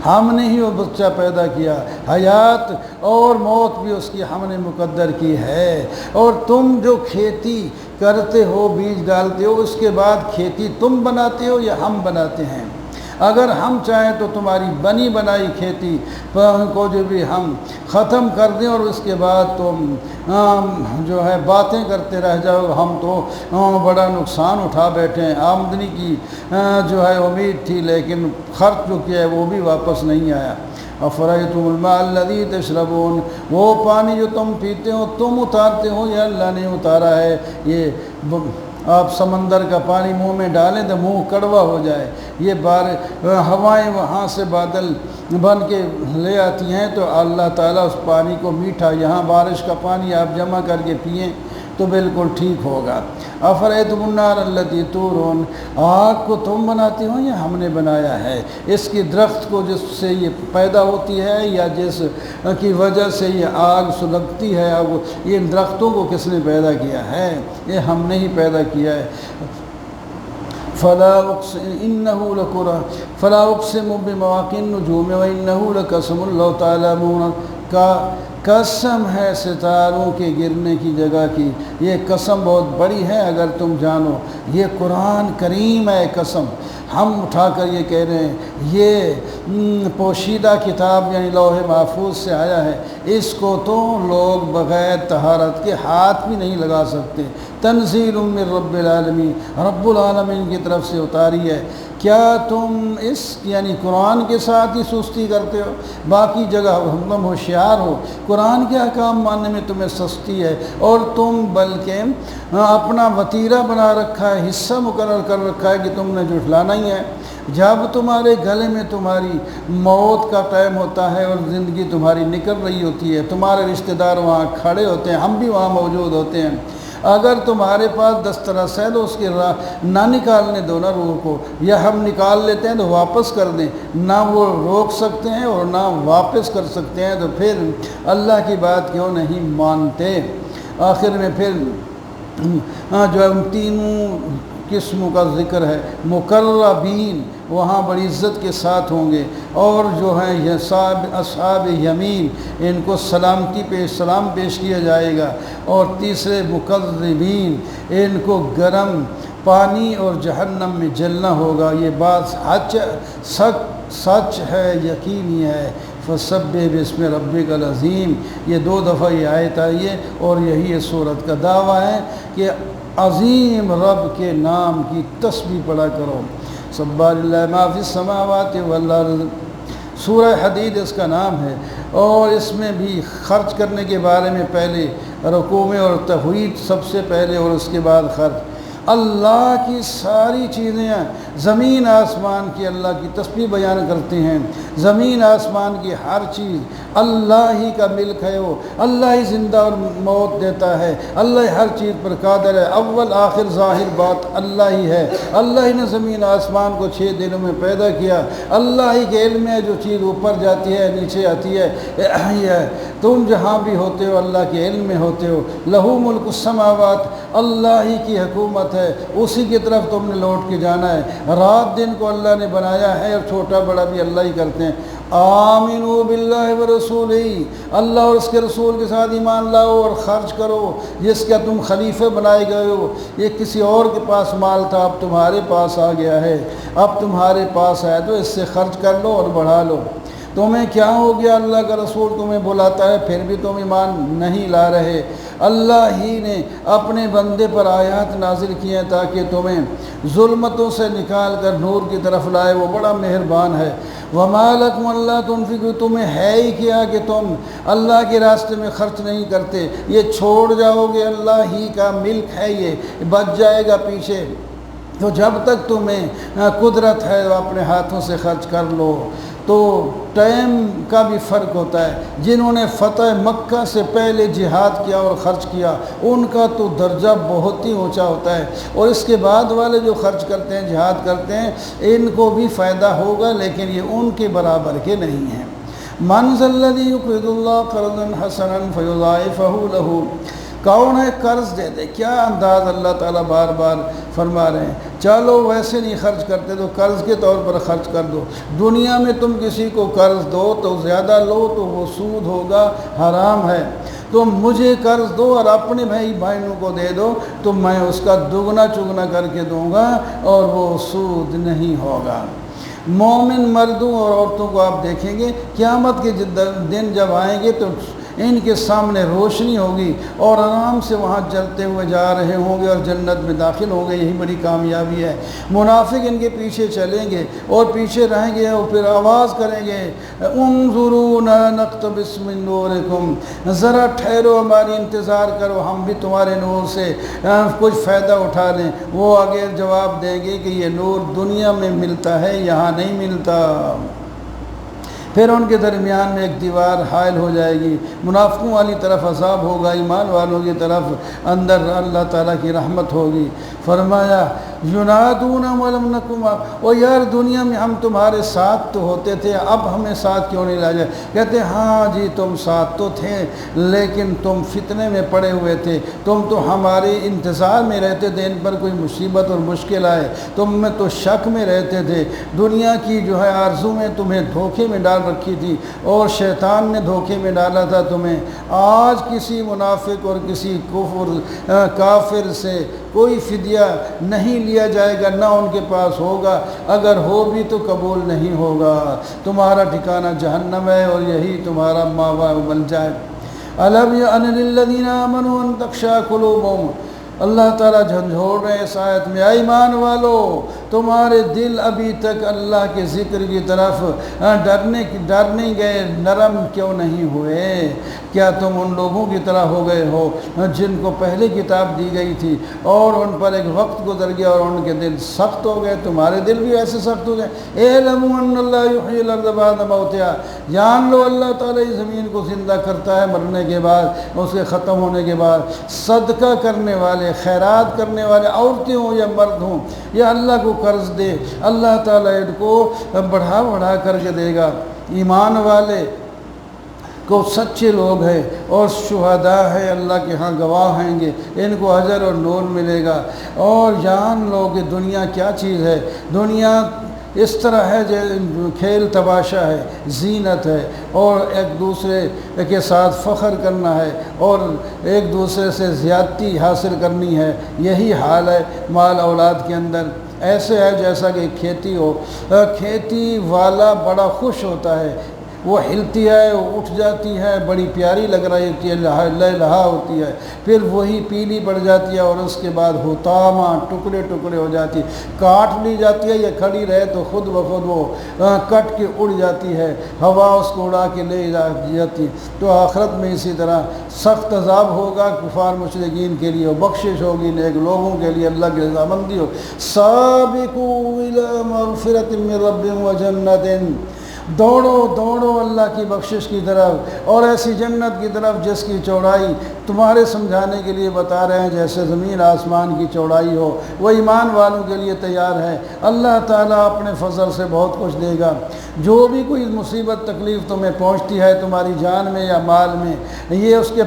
ہم نے ہی وہ بچہ پیدا کیا، حیات اور موت بھی اس کی ہم نے مقدر کی ہے۔ اور تم جو کھیتی کرتے ہو، بیج ڈالتے ہو، اس کے بعد کھیتی تم بناتے ہو یا ہم بناتے ہیں؟ اگر ہم چاہیں تو تمہاری بنی بنائی کھیتی کو جو بھی ہم ختم کر دیں اور اس کے بعد تم جو ہے باتیں کرتے رہ جاؤ ہم تو بڑا نقصان اٹھا بیٹھے ہیں، آمدنی کی جو ہے امید تھی لیکن خرچ جو کیا ہے وہ بھی واپس نہیں آیا۔ افرأیتم الماء الذی تشربون، وہ پانی جو تم پیتے ہو تم اتارتے ہو یا اللہ نے اتارا ہے؟ یہ آپ سمندر کا پانی منہ میں ڈالیں تو منہ کڑوا ہو جائے، یہ ہوائیں وہاں سے بادل بن کے لے آتی ہیں تو اللہ تعالیٰ اس پانی کو میٹھا، یہاں بارش کا پانی آپ جمع کر کے پئیں تو بالکل ٹھیک ہوگا۔ افرأیتم النار التی تورون، آگ کو تم بناتے ہو یا ہم نے بنایا ہے؟ اس کی درخت کو جس سے یہ پیدا ہوتی ہے یا جس کی وجہ سے یہ آگ سلگتی ہے، اب ان درختوں کو کس نے پیدا کیا ہے؟ یہ ہم نے ہی پیدا کیا ہے۔ فلا اقسم بمواقع النجوم وانه لقسم لو تعلمون، کا قسم ہے ستاروں کے گرنے کی جگہ کی، یہ قسم بہت بڑی ہے اگر تم جانو۔ یہ قرآن کریم ہے قسم، ہم اٹھا کر یہ کہہ رہے ہیں یہ پوشیدہ کتاب یعنی لوح محفوظ سے آیا ہے، اس کو تو لوگ بغیر طہارت کے ہاتھ بھی نہیں لگا سکتے۔ تنزیل من رب العالمین، رب العالمین کی طرف سے اتاری ہے۔ کیا تم اس یعنی قرآن کے ساتھ ہی سستی کرتے ہو؟ باقی جگہ تم ہوشیار ہو، قرآن کے احکام ماننے میں تمہیں سستی ہے، اور تم بلکہ اپنا وتیرہ بنا رکھا ہے، حصہ مقرر کر رکھا ہے کہ تم نے جھٹلانا ہی ہے۔ جب تمہارے گلے میں تمہاری موت کا ٹائم ہوتا ہے اور زندگی تمہاری نکل رہی ہوتی ہے، تمہارے رشتہ دار وہاں کھڑے ہوتے ہیں، ہم بھی وہاں موجود ہوتے ہیں، اگر تمہارے پاس دسترس ہے تو اس کی نہ نکالنے دو نا روح کو، یا ہم نکال لیتے ہیں تو واپس کر دیں، نہ وہ روک سکتے ہیں اور نہ واپس کر سکتے ہیں، تو پھر اللہ کی بات کیوں نہیں مانتے؟ آخر میں پھر جو ہے تینوں قسموں کا ذکر ہے۔ مقربین وہاں بڑی عزت کے ساتھ ہوں گے، اور جو ہیں اصحاب یمین ان کو سلام پیش کیا جائے گا، اور تیسرے مکذبین ان کو گرم پانی اور جہنم میں جلنا ہوگا۔ یہ بات سچ ہے، یقینی ہے۔ فسبح باسم ربک العظیم، یہ 2 دفعہ یہ آیت آئی ہے اور یہی اس سورت کا دعویٰ ہے کہ عظیم رب کے نام کی تسبیح پڑھا کرو۔ سبح للہ ما فی السماوات والارض، سورہ حدید اس کا نام ہے، اور اس میں بھی خرچ کرنے کے بارے میں پہلے رکوع میں اور توحید سب سے پہلے اور اس کے بعد خرچ۔ اللہ کی ساری چیزیں ہیں، زمین آسمان کی اللہ کی تسبیح بیان کرتے ہیں، زمین آسمان کی ہر چیز اللہ ہی کا ملک ہے، وہ اللہ ہی زندہ اور موت دیتا ہے، اللہ ہر چیز پر قادر ہے، اول آخر ظاہر بات اللہ ہی ہے، اللہ ہی نے زمین آسمان کو 6 دنوں میں پیدا کیا، اللہ ہی کے علم ہے جو چیز اوپر جاتی ہے نیچے آتی ہے، تم جہاں بھی ہوتے ہو اللہ کے علم میں ہوتے ہو۔ لہو ملک السماوات، اللہ ہی کی حکومت ہے، اسی کی طرف تم نے لوٹ کے جانا ہے۔ رات دن کو اللہ نے بنایا ہے اور چھوٹا بڑا بھی اللہ ہی کرتے ہیں۔ آمنوا باللہ ورسولہ، اللہ اور اس کے رسول کے ساتھ ایمان لاؤ اور خرچ کرو، جس کا تم خلیفہ بنائے گئے ہو۔ یہ کسی اور کے پاس مال تھا، اب تمہارے پاس آ گیا ہے، اب تمہارے پاس ہے تو اس سے خرچ کر لو اور بڑھا لو۔ تمہیں کیا ہو گیا؟ اللہ کا رسول تمہیں بلاتا ہے پھر بھی تم ایمان نہیں لا رہے۔ اللہ ہی نے اپنے بندے پر آیات نازل کی ہیں تاکہ تمہیں ظلمتوں سے نکال کر نور کی طرف لائے، وہ بڑا مہربان ہے۔ وَمَا لَكُمْ أَلَّا تُنْفِقُوا، تمہیں ہے ہی کیا کہ تم اللہ کے راستے میں خرچ نہیں کرتے؟ یہ چھوڑ جاؤ گے، اللہ ہی کا ملک ہے، یہ بچ جائے گا پیچھے، تو جب تک تمہیں قدرت ہے اپنے ہاتھوں سے خرچ کر لو۔ تو ٹائم کا بھی فرق ہوتا ہے، جنہوں نے فتح مکہ سے پہلے جہاد کیا اور خرچ کیا ان کا تو درجہ بہت ہی اونچا ہوتا ہے، اور اس کے بعد والے جو خرچ کرتے ہیں جہاد کرتے ہیں ان کو بھی فائدہ ہوگا، لیکن یہ ان کے برابر کے نہیں ہیں۔ من ذا الذی یقرض اللہ قرضا حسنا فیضاعفہ لہ، کون ہے قرض دے دے؟ کیا انداز اللہ تعالیٰ بار بار فرما رہے ہیں، چلو ویسے نہیں خرچ کرتے تو قرض کے طور پر خرچ کر دو۔ دنیا میں تم کسی کو قرض دو تو زیادہ لو تو وہ سود ہوگا، حرام ہے، تو مجھے قرض دو اور اپنے بھائیوں کو دے دو تو میں اس کا دگنا چگنا کر کے دوں گا اور وہ سود نہیں ہوگا۔ مومن مردوں اور عورتوں کو آپ دیکھیں گے قیامت کے دن جب آئیں گے تو ان کے سامنے روشنی ہوگی اور آرام سے وہاں چلتے ہوئے جا رہے ہوں گے اور جنت میں داخل ہوں گے، یہی بڑی کامیابی ہے۔ منافق ان کے پیچھے چلیں گے اور پیچھے رہیں گے اور پھر آواز کریں گے انظرونا نقتبس من نورکم، ذرا ٹھہرو، ہماری انتظار کرو، ہم بھی تمہارے نور سے کچھ فائدہ اٹھا لیں۔ وہ آگے جواب دیں گے کہ یہ نور دنیا میں ملتا ہے، یہاں نہیں ملتا۔ پھر ان کے درمیان میں ایک دیوار حائل ہو جائے گی، منافقوں والی طرف عذاب ہوگا، ایمان والوں کی طرف اندر اللہ تعالیٰ کی رحمت ہوگی۔ فرمایا ینادون ولم نکم، او یار دنیا میں ہم تمہارے ساتھ تو ہوتے تھے، اب ہمیں ساتھ کیوں نہیں لایا؟ کہتے ہاں جی تم ساتھ تو تھے لیکن تم فتنے میں پڑے ہوئے تھے، تم تو ہمارے انتظار میں رہتے تھے، ان پر کوئی مصیبت اور مشکل آئے تم میں تو شک میں رہتے تھے، دنیا کی جو ہے آرزو میں تمہیں دھوکے میں ڈال رکھی تھی اور شیطان نے دھوکے میں ڈالا تھا تمہیں۔ آج کسی منافق اور کسی کافر سے کوئی فدیہ نہیں لیا جائے گا، نہ ان کے پاس ہوگا، اگر ہو بھی تو قبول نہیں ہوگا، تمہارا ٹھکانہ جہنم ہے اور یہی تمہارا ماوا بن جائے۔ أَلَمْ يَأْنِ لِلَّذِينَ آمَنُوا أَن تَخْشَعَ قُلُوبُهُمْ، اللہ تعالیٰ جھنجھوڑ رہے ہیں اس آیت میں، اے ایمان والو تمہارے دل ابھی تک اللہ کے ذکر کی طرف ڈرنے گئے، نرم کیوں نہیں ہوئے؟ کیا تم ان لوگوں کی طرح ہو گئے ہو جن کو پہلے کتاب دی گئی تھی اور ان پر ایک وقت گزر گیا اور ان کے دل سخت ہو گئے؟ تمہارے دل بھی ایسے سخت ہو گئے۔ اعلموا ان اللہ یحیی الارض بعد موتہا، جان لو اللہ تعالیٰ اس زمین کو زندہ کرتا ہے مرنے کے بعد، اس کے ختم ہونے کے بعد۔ صدقہ کرنے والے، خیرات کرنے والے، عورتیں ہوں یا مرد ہوں، یا اللہ کو قرض دے، اللہ تعالیٰ ان کو بڑھا کر کے دے گا۔ ایمان والے کو سچے لوگ ہیں اور شہداء ہیں، اللہ کے ہاں گواہ ہیں گے، ان کو اجر اور نور ملے گا۔ اور جان لو کہ دنیا کیا چیز ہے، دنیا اس طرح ہے جو کھیل تماشا ہے، زینت ہے، اور ایک دوسرے کے ساتھ فخر کرنا ہے اور ایک دوسرے سے زیادتی حاصل کرنی ہے، یہی حال ہے مال اولاد کے اندر۔ ایسے ہے جیسا کہ کھیتی ہو، کھیتی والا بڑا خوش ہوتا ہے، وہ ہلتی ہے، وہ اٹھ جاتی ہے، بڑی پیاری لگ رہی ہوتی ہے، لہا ہوتی ہے، پھر وہی پیلی پڑ جاتی ہے اور اس کے بعد ہوتامہ ٹکڑے ٹکڑے ہو جاتی، کاٹ لی جاتی ہے، یا کھڑی رہے تو خود بخود وہ کٹ کے اڑ جاتی ہے، ہوا اس کو اڑا کے لے جاتی ہے۔ تو آخرت میں اسی طرح سخت عذاب ہوگا کفار مشرکین کے لیے، بخشش ہوگی نیک لوگوں کے لیے، اللہ کی رضامندی ہو۔ سابقوا الی مغفرۃ من ربکم وجنۃ، دوڑو اللہ کی بخشش کی طرف اور ایسی جنت کی طرف جس کی چوڑائی تمہارے سمجھانے کے لیے بتا رہے ہیں جیسے زمین آسمان کی چوڑائی ہو، وہ ایمان والوں کے لیے تیار ہے۔ اللہ تعالیٰ اپنے فضل سے بہت کچھ دے گا۔ جو بھی کوئی مصیبت تکلیف تمہیں پہنچتی ہے تمہاری جان میں یا مال میں، یہ اس کے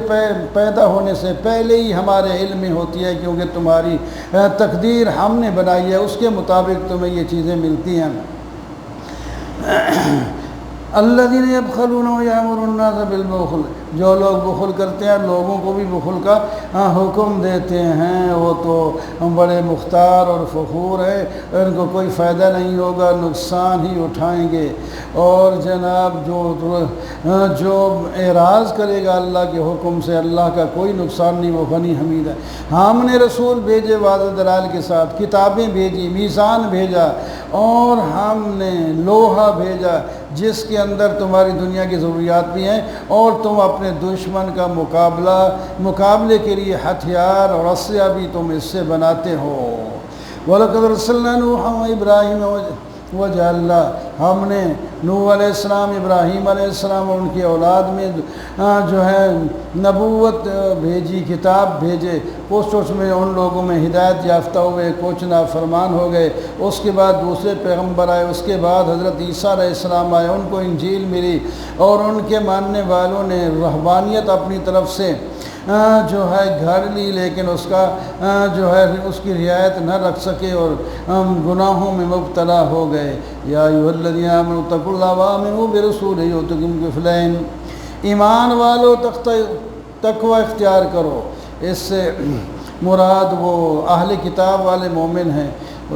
پیدا ہونے سے پہلے ہی ہمارے علم میں ہوتی ہے، کیونکہ تمہاری تقدیر ہم نے بنائی ہے، اس کے مطابق تمہیں یہ چیزیں ملتی ہیں۔ الذین یبخلون ویأمرون الناس بالبخل، جو لوگ بخل کرتے ہیں لوگوں کو بھی بخل کا حکم دیتے ہیں، وہ تو بڑے مختار اور فخور ہیں، ان کو کوئی فائدہ نہیں ہوگا، نقصان ہی اٹھائیں گے۔ اور جناب جو اعراض کرے گا اللہ کے حکم سے، اللہ کا کوئی نقصان نہیں، وہ غنی حمید ہے۔ ہم نے رسول بھیجے واضح دلائل کے ساتھ، کتابیں بھیجی، میزان بھیجا، اور ہم نے لوہا بھیجا جس کے اندر تمہاری دنیا کی ضروریات بھی ہیں، اور تم اپنے دشمن کا مقابلے کے لیے ہتھیار اور اسلحہ بھی تم اس سے بناتے ہو۔ وَلَقَدْ أَرْسَلْنَا نُوحًا وَإِبْرَاهِيمَ وَجَعَلْنَا، ہم نے نوح علیہ السلام، ابراہیم علیہ السلام اور ان کی اولاد میں جو ہے نبوت بھیجی، کتاب بھیجے، کچھ میں ان لوگوں میں ہدایت یافتہ ہوئے، کچھ نافرمان ہو گئے۔ اس کے بعد دوسرے پیغمبر آئے، اس کے بعد حضرت عیسیٰ علیہ السلام آئے، ان کو انجیل ملی، اور ان کے ماننے والوں نے رہبانیت اپنی طرف سے جو ہے گھڑ لی، لیکن اس کا جو ہے اس کی رعایت نہ رکھ سکے اور گناہوں میں مبتلا ہو گئے۔ یا ایھا الذین آمنوا اتقوا اللہ وآمنوا برسولہ یؤتکم کفلین، ایمان والو تقوی اختیار کرو۔ اس سے مراد وہ اہل کتاب والے مومن ہیں،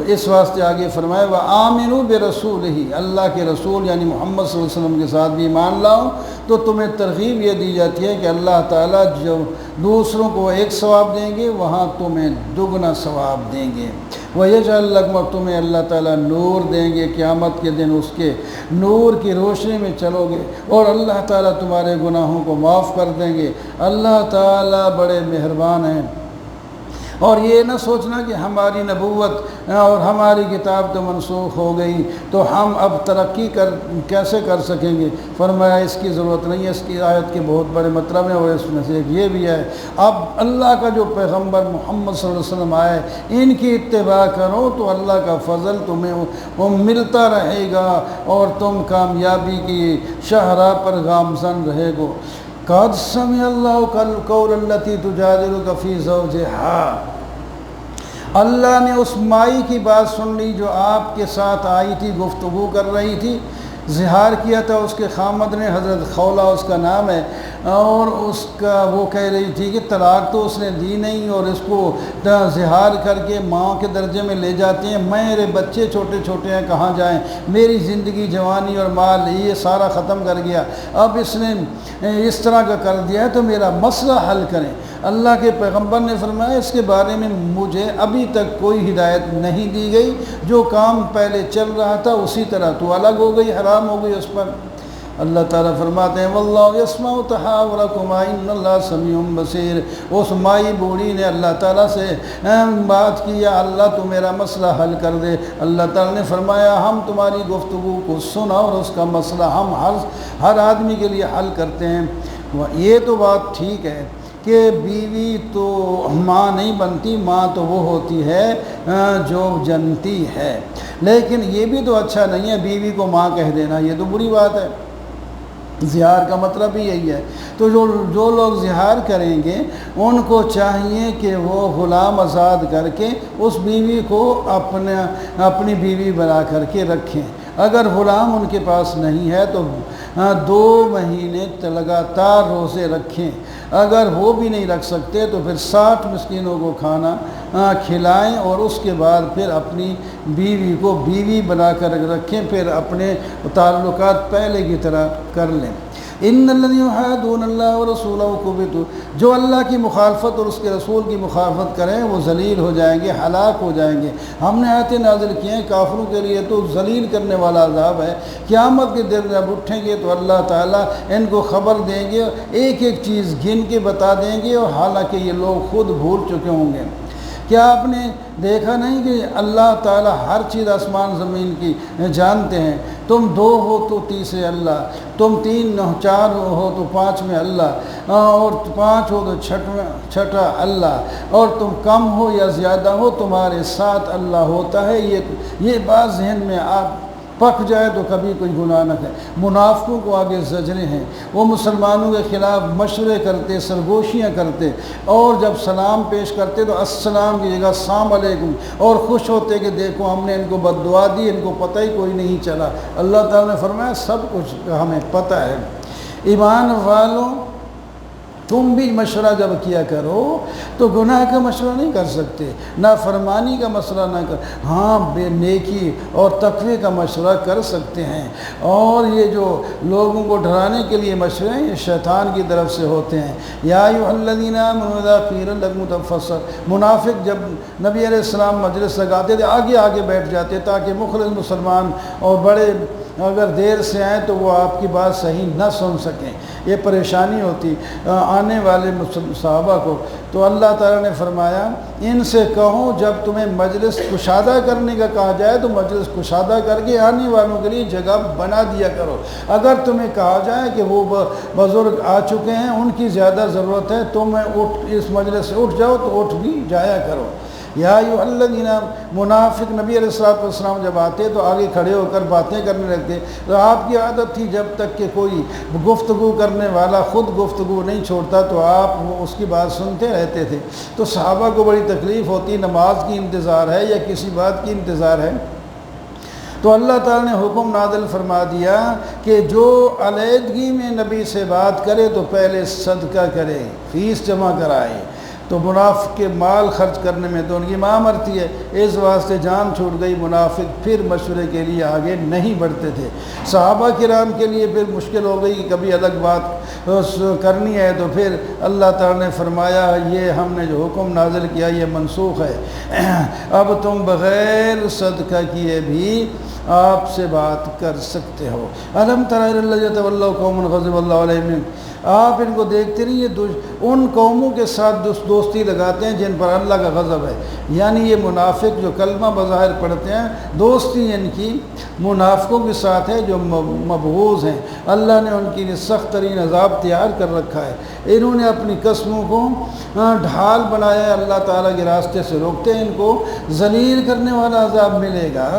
اس واسطے آگے فرمائے وَآمِنُوا بِرَسُولِهِ، اللہ کے رسول یعنی محمد صلی اللہ علیہ وسلم کے ساتھ بھی ایمان لاؤ۔ تو تمہیں ترغیب یہ دی جاتی ہے کہ اللہ تعالیٰ جو دوسروں کو ایک ثواب دیں گے وہاں تمہیں دگنا ثواب دیں گے۔ وَيَجْعَلْ لَكُمْ، اور تمہیں اللہ تعالیٰ نور دیں گے، قیامت کے دن اس کے نور کی روشنی میں چلو گے، اور اللہ تعالیٰ تمہارے گناہوں کو معاف کر دیں گے۔ اللہ تعالیٰ بڑے مہربان ہیں۔ اور یہ نہ سوچنا کہ ہماری نبوت اور ہماری کتاب تو منسوخ ہو گئی تو ہم اب ترقی کیسے کر سکیں گے۔ فرمایا اس کی ضرورت نہیں ہے۔ اس کی آیت کے بہت بڑے مطلب ہیں، اور اس میں سے ایک یہ بھی ہے، اب اللہ کا جو پیغمبر محمد صلی اللہ علیہ وسلم آئے ان کی اتباع کرو تو اللہ کا فضل تمہیں وہ ملتا رہے گا، اور تم کامیابی کی شاہراہ پر گامزن رہے گو۔ قَدْ سَمِعَ اللَّهُ قَوْلَ الَّتِي تُجَادِلُكَ فِي زَوْجِهَا، اللہ نے اس مائی کی بات سن لی جو آپ کے ساتھ آئی تھی، گفتگو کر رہی تھی، زہار کیا تھا اس کے خامد نے، حضرت خولہ اس کا نام ہے، اور اس کا وہ کہہ رہی تھی کہ طلاق تو اس نے دی نہیں، اور اس کو زہار کر کے ماں کے درجے میں لے جاتے ہیں، میرے بچے چھوٹے چھوٹے ہیں کہاں جائیں، میری زندگی جوانی اور مال یہ سارا ختم کر گیا، اب اس نے اس طرح کا کر دیا ہے تو میرا مسئلہ حل کریں۔ اللہ کے پیغمبر نے فرمایا اس کے بارے میں مجھے ابھی تک کوئی ہدایت نہیں دی گئی، جو کام پہلے چل رہا تھا اسی طرح تو الگ ہو گئی، حرام ہو گئی اس پر۔ اللہ تعالیٰ فرماتے ہیں وَاللَّهُ يَسْمَعُ تَحَاوُرَكُمَا إِنَّ اللَّهَ سَمِيعٌ بَصِيرٌ، اس مائی بوڑھی نے اللہ تعالیٰ سے بات کیا، اللہ تو میرا مسئلہ حل کر دے۔ اللہ تعالیٰ نے فرمایا ہم تمہاری گفتگو کو سنا اور اس کا مسئلہ ہم ہر آدمی کے لیے حل کرتے ہیں۔ یہ تو بات ٹھیک ہے کہ بیوی تو ماں نہیں بنتی، ماں تو وہ ہوتی ہے جو جنتی ہے، لیکن یہ بھی تو اچھا نہیں ہے بیوی کو ماں کہہ دینا، یہ تو بری بات ہے۔ زہار کا مطلب ہی یہی ہے۔ تو جو لوگ زہار کریں گے ان کو چاہیے کہ وہ غلام آزاد کر کے اس بیوی کو اپنی بیوی بنا کر کے رکھیں۔ اگر غلام ان کے پاس نہیں ہے تو 2 مہینے لگاتار روزے رکھیں۔ اگر وہ بھی نہیں رکھ سکتے تو پھر 60 مسکینوں کو کھانا کھلائیں، اور اس کے بعد پھر اپنی بیوی کو بیوی بنا کر رکھیں، پھر اپنے تعلقات پہلے کی طرح کر لیں۔ ان الذين يحادون الله ورسوله كبتوا، جو اللہ کی مخالفت اور اس کے رسول کی مخالفت کریں وہ ذلیل ہو جائیں گے، ہلاک ہو جائیں گے۔ ہم نے آیتیں نازل کی ہیں کافروں کے لیے تو ذلیل کرنے والا عذاب ہے۔ قیامت کے دن جب اٹھیں گے تو اللہ تعالیٰ ان کو خبر دیں گے، ایک ایک چیز گن کے بتا دیں گے، اور حالانکہ یہ لوگ خود بھول چکے ہوں گے۔ کیا آپ نے دیکھا نہیں کہ اللہ تعالیٰ ہر چیز آسمان زمین کی جانتے ہیں؟ تم 2 ہو تو تیسرے اللہ، تم 3 ہو 4 ہو تو 5 میں اللہ، اور 5 ہو تو چھٹا اللہ، اور تم کم ہو یا زیادہ ہو تمہارے ساتھ اللہ ہوتا ہے۔ یہ بات ذہن میں آپ پک جائے تو کبھی کوئی گناہ نہ کرے۔ منافقوں کو آگے زجریں ہیں، وہ مسلمانوں کے خلاف مشورے کرتے، سرگوشیاں کرتے، اور جب سلام پیش کرتے تو السلام کی جگہ السلام علیکم، اور خوش ہوتے کہ دیکھو ہم نے ان کو بد دعا دی، ان کو پتہ ہی کوئی نہیں چلا۔ اللہ تعالیٰ نے فرمایا سب کچھ ہمیں پتہ ہے۔ ایمان والوں تم بھی مشورہ جب کیا کرو تو گناہ کا مشورہ نہیں کر سکتے، نافرمانی کا مشورہ نہ کر، ہاں بے نیکی اور تقوی کا مشورہ کر سکتے ہیں۔ اور یہ جو لوگوں کو ڈرانے کے لیے مشورے ہیں یہ شیطان کی طرف سے ہوتے ہیں۔ یا ایھا الذین آمنوا اذا قیل لکم تفصلوا، منافق جب نبی علیہ السلام مجلس لگاتے تھے آگے بیٹھ جاتے تاکہ مخلص مسلمان اور بڑے اگر دیر سے آئیں تو وہ آپ کی بات صحیح نہ سن سکیں، یہ پریشانی ہوتی آنے والے صحابہ کو۔ تو اللہ تعالیٰ نے فرمایا ان سے کہو جب تمہیں مجلس کشادہ کرنے کا کہا جائے تو مجلس کشادہ کر کے آنے والوں کے لیے جگہ بنا دیا کرو۔ اگر تمہیں کہا جائے کہ وہ بزرگ آ چکے ہیں ان کی زیادہ ضرورت ہے، تم اس مجلس سے اٹھ جاؤ تو اٹھ بھی جایا کرو۔ یا ایھا الذین، منافق نبی علیہ السلام جب آتے تو آگے کھڑے ہو کر باتیں کرنے لگتے، تو آپ کی عادت تھی جب تک کہ کوئی گفتگو کرنے والا خود گفتگو نہیں چھوڑتا تو آپ اس کی بات سنتے رہتے تھے۔ تو صحابہ کو بڑی تکلیف ہوتی، نماز کی انتظار ہے یا کسی بات کی انتظار ہے۔ تو اللہ تعالیٰ نے حکم نازل فرما دیا کہ جو علیحدگی میں نبی سے بات کرے تو پہلے صدقہ کرے، فیس جمع کرائے، تو منافق کے مال خرچ کرنے میں تو ان کی ماں مرتی ہے، اس واسطے جان چھوٹ گئی، منافق پھر مشورے کے لیے آگے نہیں بڑھتے تھے۔ صحابہ کرام کے لیے پھر مشکل ہو گئی کہ کبھی الگ بات کرنی ہے تو پھر اللہ تعالیٰ نے فرمایا یہ ہم نے جو حکم نازل کیا یہ منسوخ ہے، اب تم بغیر صدقہ کیے بھی آپ سے بات کر سکتے ہو۔ الم تر الی الذین تولوا قوما غضب اللہ علیہم، آپ ان کو دیکھتے نہیں، یہ ان قوموں کے ساتھ دوستی لگاتے ہیں جن پر اللہ کا غضب ہے، یعنی یہ منافق جو کلمہ بظاہر پڑھتے ہیں، دوستی ان کی منافقوں کے ساتھ ہے جو مبغوض ہیں، اللہ نے ان کے لیے سخت ترین عذاب تیار کر رکھا ہے، انہوں نے اپنی قسموں کو ڈھال بنایا ہے، اللہ تعالیٰ کے راستے سے روکتے ہیں، ان کو ذلیل کرنے والا عذاب ملے گا،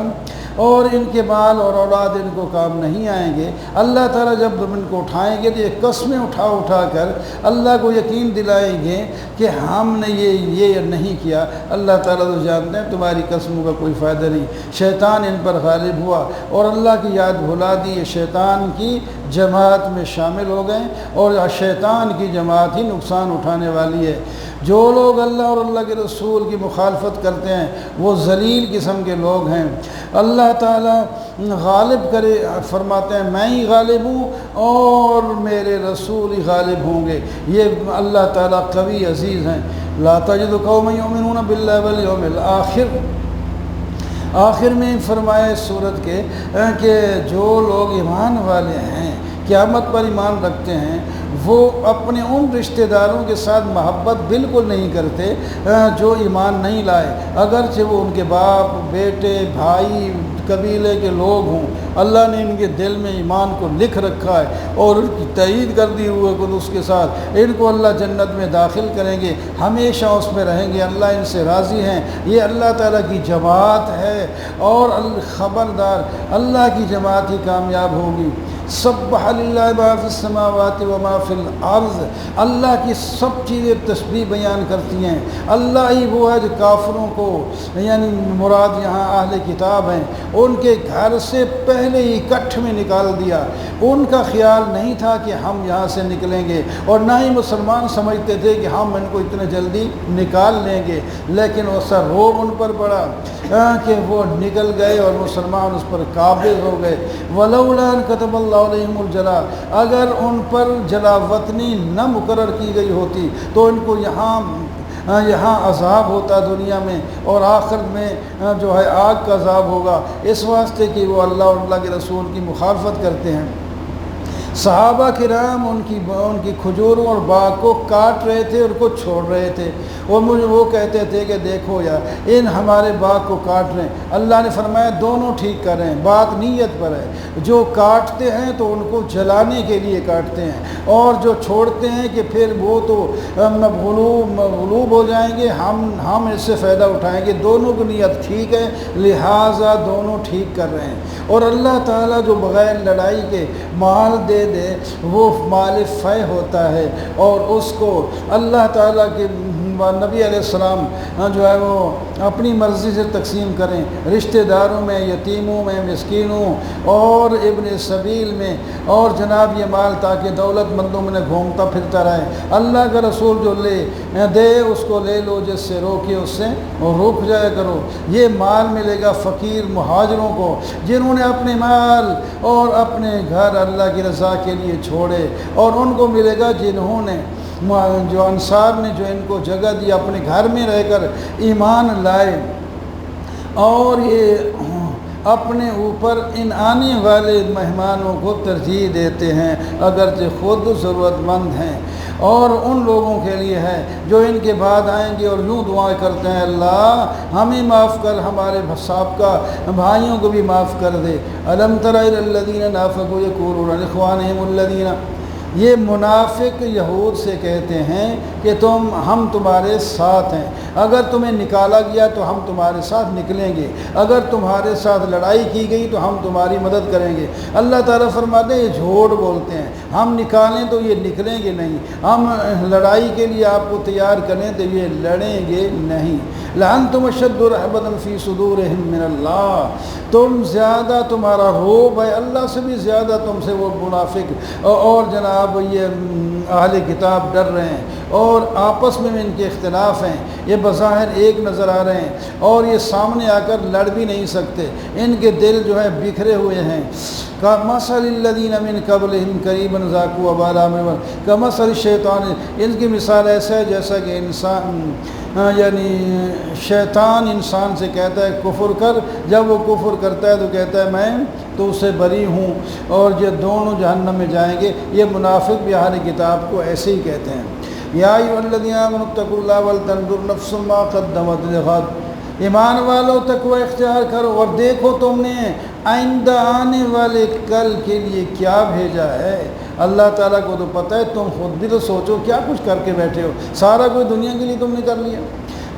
اور ان کے مال اور اولاد ان کو کام نہیں آئیں گے۔ اللہ تعالیٰ جب ان کو اٹھائیں گے تو یہ قسمیں اٹھا کر اللہ کو یقین دلائیں گے کہ ہم نے یہ نہیں کیا، اللہ تعالیٰ تو جانتے ہیں تمہاری قسموں کا کوئی فائدہ نہیں۔ شیطان ان پر غالب ہوا اور اللہ کی یاد بھلا دی، شیطان کی جماعت میں شامل ہو گئے، اور شیطان کی جماعت ہی نقصان اٹھانے والی ہے۔ جو لوگ اللہ اور اللہ کے رسول کی مخالفت کرتے ہیں وہ ذلیل قسم کے لوگ ہیں۔ اللہ تعالیٰ غالب کرے، فرماتے ہیں میں ہی غالب ہوں اور میرے رسول ہی غالب ہوں گے، یہ اللہ تعالیٰ قوی عزیز ہیں۔ لا تجد قوما یؤمنون باللہ والیوم الآخر، آخر میں فرمایا اس صورت کے کہ جو لوگ ایمان والے ہیں، قیامت پر ایمان رکھتے ہیں، وہ اپنے ان رشتہ داروں کے ساتھ محبت بالکل نہیں کرتے جو ایمان نہیں لائے، اگرچہ وہ ان کے باپ، بیٹے، بھائی، قبیلے کے لوگ ہوں، اللہ نے ان کے دل میں ایمان کو لکھ رکھا ہے اور ان کی تائید کر دی ہوئے خود اس کے ساتھ، ان کو اللہ جنت میں داخل کریں گے، ہمیشہ اس میں رہیں گے، اللہ ان سے راضی ہیں، یہ اللہ تعالیٰ کی جماعت ہے، اور خبردار اللہ کی جماعت ہی کامیاب ہوگی۔ سبح للہ ما فی السماوات و ما فی الارض، اللہ کی سب چیزیں تسبیح بیان کرتی ہیں، اللہ ہی وہ ہے جو کافروں کو، یعنی مراد یہاں اہل کتاب ہیں، ان کے گھر سے پہلے ہی کٹھ میں نکال دیا، ان کا خیال نہیں تھا کہ ہم یہاں سے نکلیں گے، اور نہ ہی مسلمان سمجھتے تھے کہ ہم ان کو اتنے جلدی نکال لیں گے، لیکن ایسا روب ان پر پڑا کہ وہ نکل گئے اور مسلمان اس پر قابض ہو گئے۔ ولولا ان كتب اللہ علیہم الجلا، اگر ان پر جلا وطنی نہ مقرر کی گئی ہوتی تو ان کو یہاں عذاب ہوتا دنیا میں، اور آخر میں جو ہے آگ کا عذاب ہوگا، اس واسطے کہ وہ اللہ اور اللہ کے رسول کی مخالفت کرتے ہیں۔ صحابہ کرام ان کی کھجوروں اور باغ کو کاٹ رہے تھے اور کو چھوڑ رہے تھے، اور مجھے وہ کہتے تھے کہ دیکھو یار ان ہمارے باغ کو کاٹ رہے ہیں، اللہ نے فرمایا دونوں ٹھیک کر رہے ہیں، بات نیت پر ہے، جو کاٹتے ہیں تو ان کو جلانے کے لیے کاٹتے ہیں، اور جو چھوڑتے ہیں کہ پھر وہ تو مغلوب ہو جائیں گے، ہم اس سے فائدہ اٹھائیں گے، دونوں کی نیت ٹھیک ہے، لہٰذا دونوں ٹھیک کر رہے ہیں۔ اور اللہ تعالیٰ جو بغیر لڑائی کے مال دے وہ مال فے ہوتا ہے، اور اس کو اللہ تعالیٰ کے نبی علیہ السلام جو ہے وہ اپنی مرضی سے تقسیم کریں، رشتہ داروں میں، یتیموں میں، مسکینوں اور ابن سبیل میں، اور جناب یہ مال تاکہ دولت مندوں میں گھومتا پھرتا رہے۔ اللہ کا رسول جو دے اس کو لے لو، جس سے روکے اس سے رک جایا کرو۔ یہ مال ملے گا فقیر مہاجروں کو جنہوں نے اپنے مال اور اپنے گھر اللہ کی رضا کے لیے چھوڑے، اور ان کو ملے گا جنہوں نے جو انصار نے جو ان کو جگہ دی، اپنے گھر میں رہ کر ایمان لائے، اور یہ اپنے اوپر ان آنے والے مہمانوں کو ترجیح دیتے ہیں اگرچہ خود ضرورت مند ہیں، اور ان لوگوں کے لیے ہے جو ان کے بعد آئیں گے اور یوں دعائیں کرتے ہیں اللہ ہمیں معاف کر، ہمارے سابقہ بھائیوں کو بھی معاف کر دے۔ الم تر الی الذین نافقوا یقولون لاخوانہم الذین، یہ منافق یہود سے کہتے ہیں کہ ہم تمہارے ساتھ ہیں، اگر تمہیں نکالا گیا تو ہم تمہارے ساتھ نکلیں گے، اگر تمہارے ساتھ لڑائی کی گئی تو ہم تمہاری مدد کریں گے۔ اللہ تعالیٰ فرماتے ہیں یہ جھوٹ بولتے ہیں، ہم نکالیں تو یہ نکلیں گے نہیں، ہم لڑائی کے لیے آپ کو تیار کریں تو یہ لڑیں گے نہیں۔ لأنتم اشد رہبۃ فی صدورہم من اللہ، تم زیادہ، تمہارا روب ہے اللہ سے بھی زیادہ تم سے وہ منافق اور جناب جناب یہ اہل کتاب ڈر رہے ہیں اور آپس میں ان کے اختلاف ہیں، یہ بظاہر ایک نظر آ رہے ہیں اور یہ سامنے آ کر لڑ بھی نہیں سکتے، ان کے دل جو ہے بکھرے ہوئے ہیں۔ کمثل الذین من قبلہم قریبا ذاقوا وبال امرہم کمثل الشیطان، ان کی مثال ایسا ہے جیسا کہ انسان یعنی شیطان انسان سے کہتا ہے کفر کر، جب وہ کفر کرتا ہے تو کہتا ہے میں تو اسے بری ہوں، اور یہ دونوں جہنم میں جائیں گے۔ یہ منافق بھی اہل کتاب کو ایسے ہی کہتے ہیں۔ یا ایھا الذین آمنوا اتقوا اللہ ولتنظر نفس ما قدمت لغد، ایمان والو تقوی اختیار کرو اور دیکھو تم نے آئندہ آنے والے کل کے لیے کیا بھیجا ہے۔ اللہ تعالیٰ کو تو پتہ ہے، تم خود بھی تو سوچو کیا کچھ کر کے بیٹھے ہو، سارا کوئی دنیا کے لیے تم نے کر لیا۔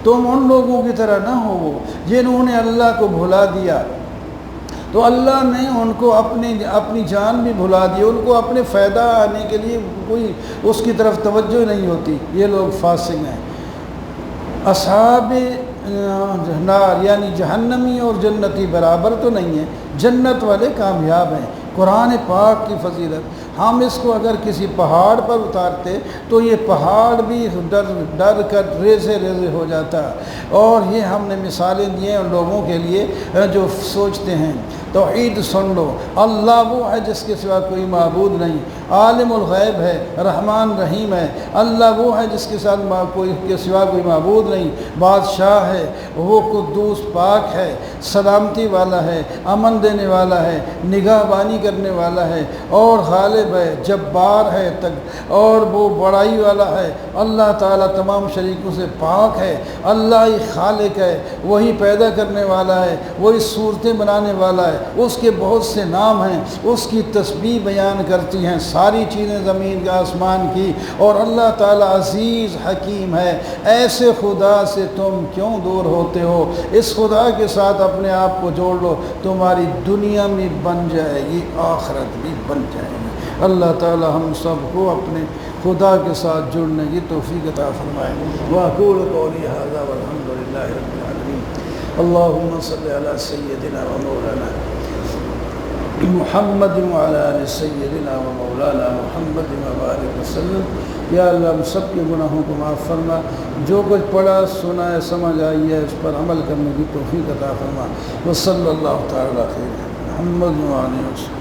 تم ان لوگوں کی طرح نہ ہو وہ جنہوں نے اللہ کو بھلا دیا، تو اللہ نے ان کو اپنی جان بھی بھلا دی، ان کو اپنے فائدہ آنے کے لیے کوئی اس کی طرف توجہ نہیں ہوتی۔ یہ لوگ فاسق ہیں۔ اصحاب نار یعنی جہنمی اور جنتی برابر تو نہیں ہیں، جنت والے کامیاب ہیں۔ قرآن پاک کی فضیلت، ہم اس کو اگر کسی پہاڑ پر اتارتے تو یہ پہاڑ بھی ڈر کر ریزے ریزے ہو جاتا، اور یہ ہم نے مثالیں دی ہیں ان لوگوں کے لیے جو سوچتے ہیں۔ توحید سن لو، اللہ وہ ہے جس کے سوا کوئی معبود نہیں، عالم الغیب ہے، رحمان رحیم ہے۔ اللہ وہ ہے جس کے ساتھ کے سوا کوئی معبود نہیں، بادشاہ ہے، وہ قدوس پاک ہے، سلامتی والا ہے، امن دینے والا ہے، نگاہ بانی کرنے والا ہے، اور غالب ہے، جبار ہے اور وہ بڑائی والا ہے۔ اللہ تعالیٰ تمام شریکوں سے پاک ہے، اللہ ہی خالق ہے، وہی پیدا کرنے والا ہے، وہی صورتیں بنانے والا ہے، اس کے بہت سے نام ہیں، اس کی تسبیح بیان کرتی ہیں ساری چیزیں زمین کا آسمان کی، اور اللہ تعالیٰ عزیز حکیم ہے۔ ایسے خدا سے تم کیوں دور ہوتے ہو؟ اس خدا کے ساتھ اپنے آپ کو جوڑ لو، تمہاری دنیا بھی بن جائے گی، آخرت بھی بن جائے گی۔ اللہ تعالیٰ ہم سب کو اپنے خدا کے ساتھ جڑنے کی توفیق عطا فرمائے۔ وأقول قولي هذا والحمد لله رب العالمين۔ اللهم صل على سيدنا ومولانا محمد وعلى آل سیدنا و مولانا محمد وبارک وسلم۔ یا اللہ ہم سب کے گناہوں کو معاف فرما، جو کچھ پڑھا سنا ہے سمجھ آئی ہے اس پر عمل کرنے کی توفیق عطا فرما۔ وصلی اللہ تعالیٰ خیر محمد وعلى آلہ وسلم۔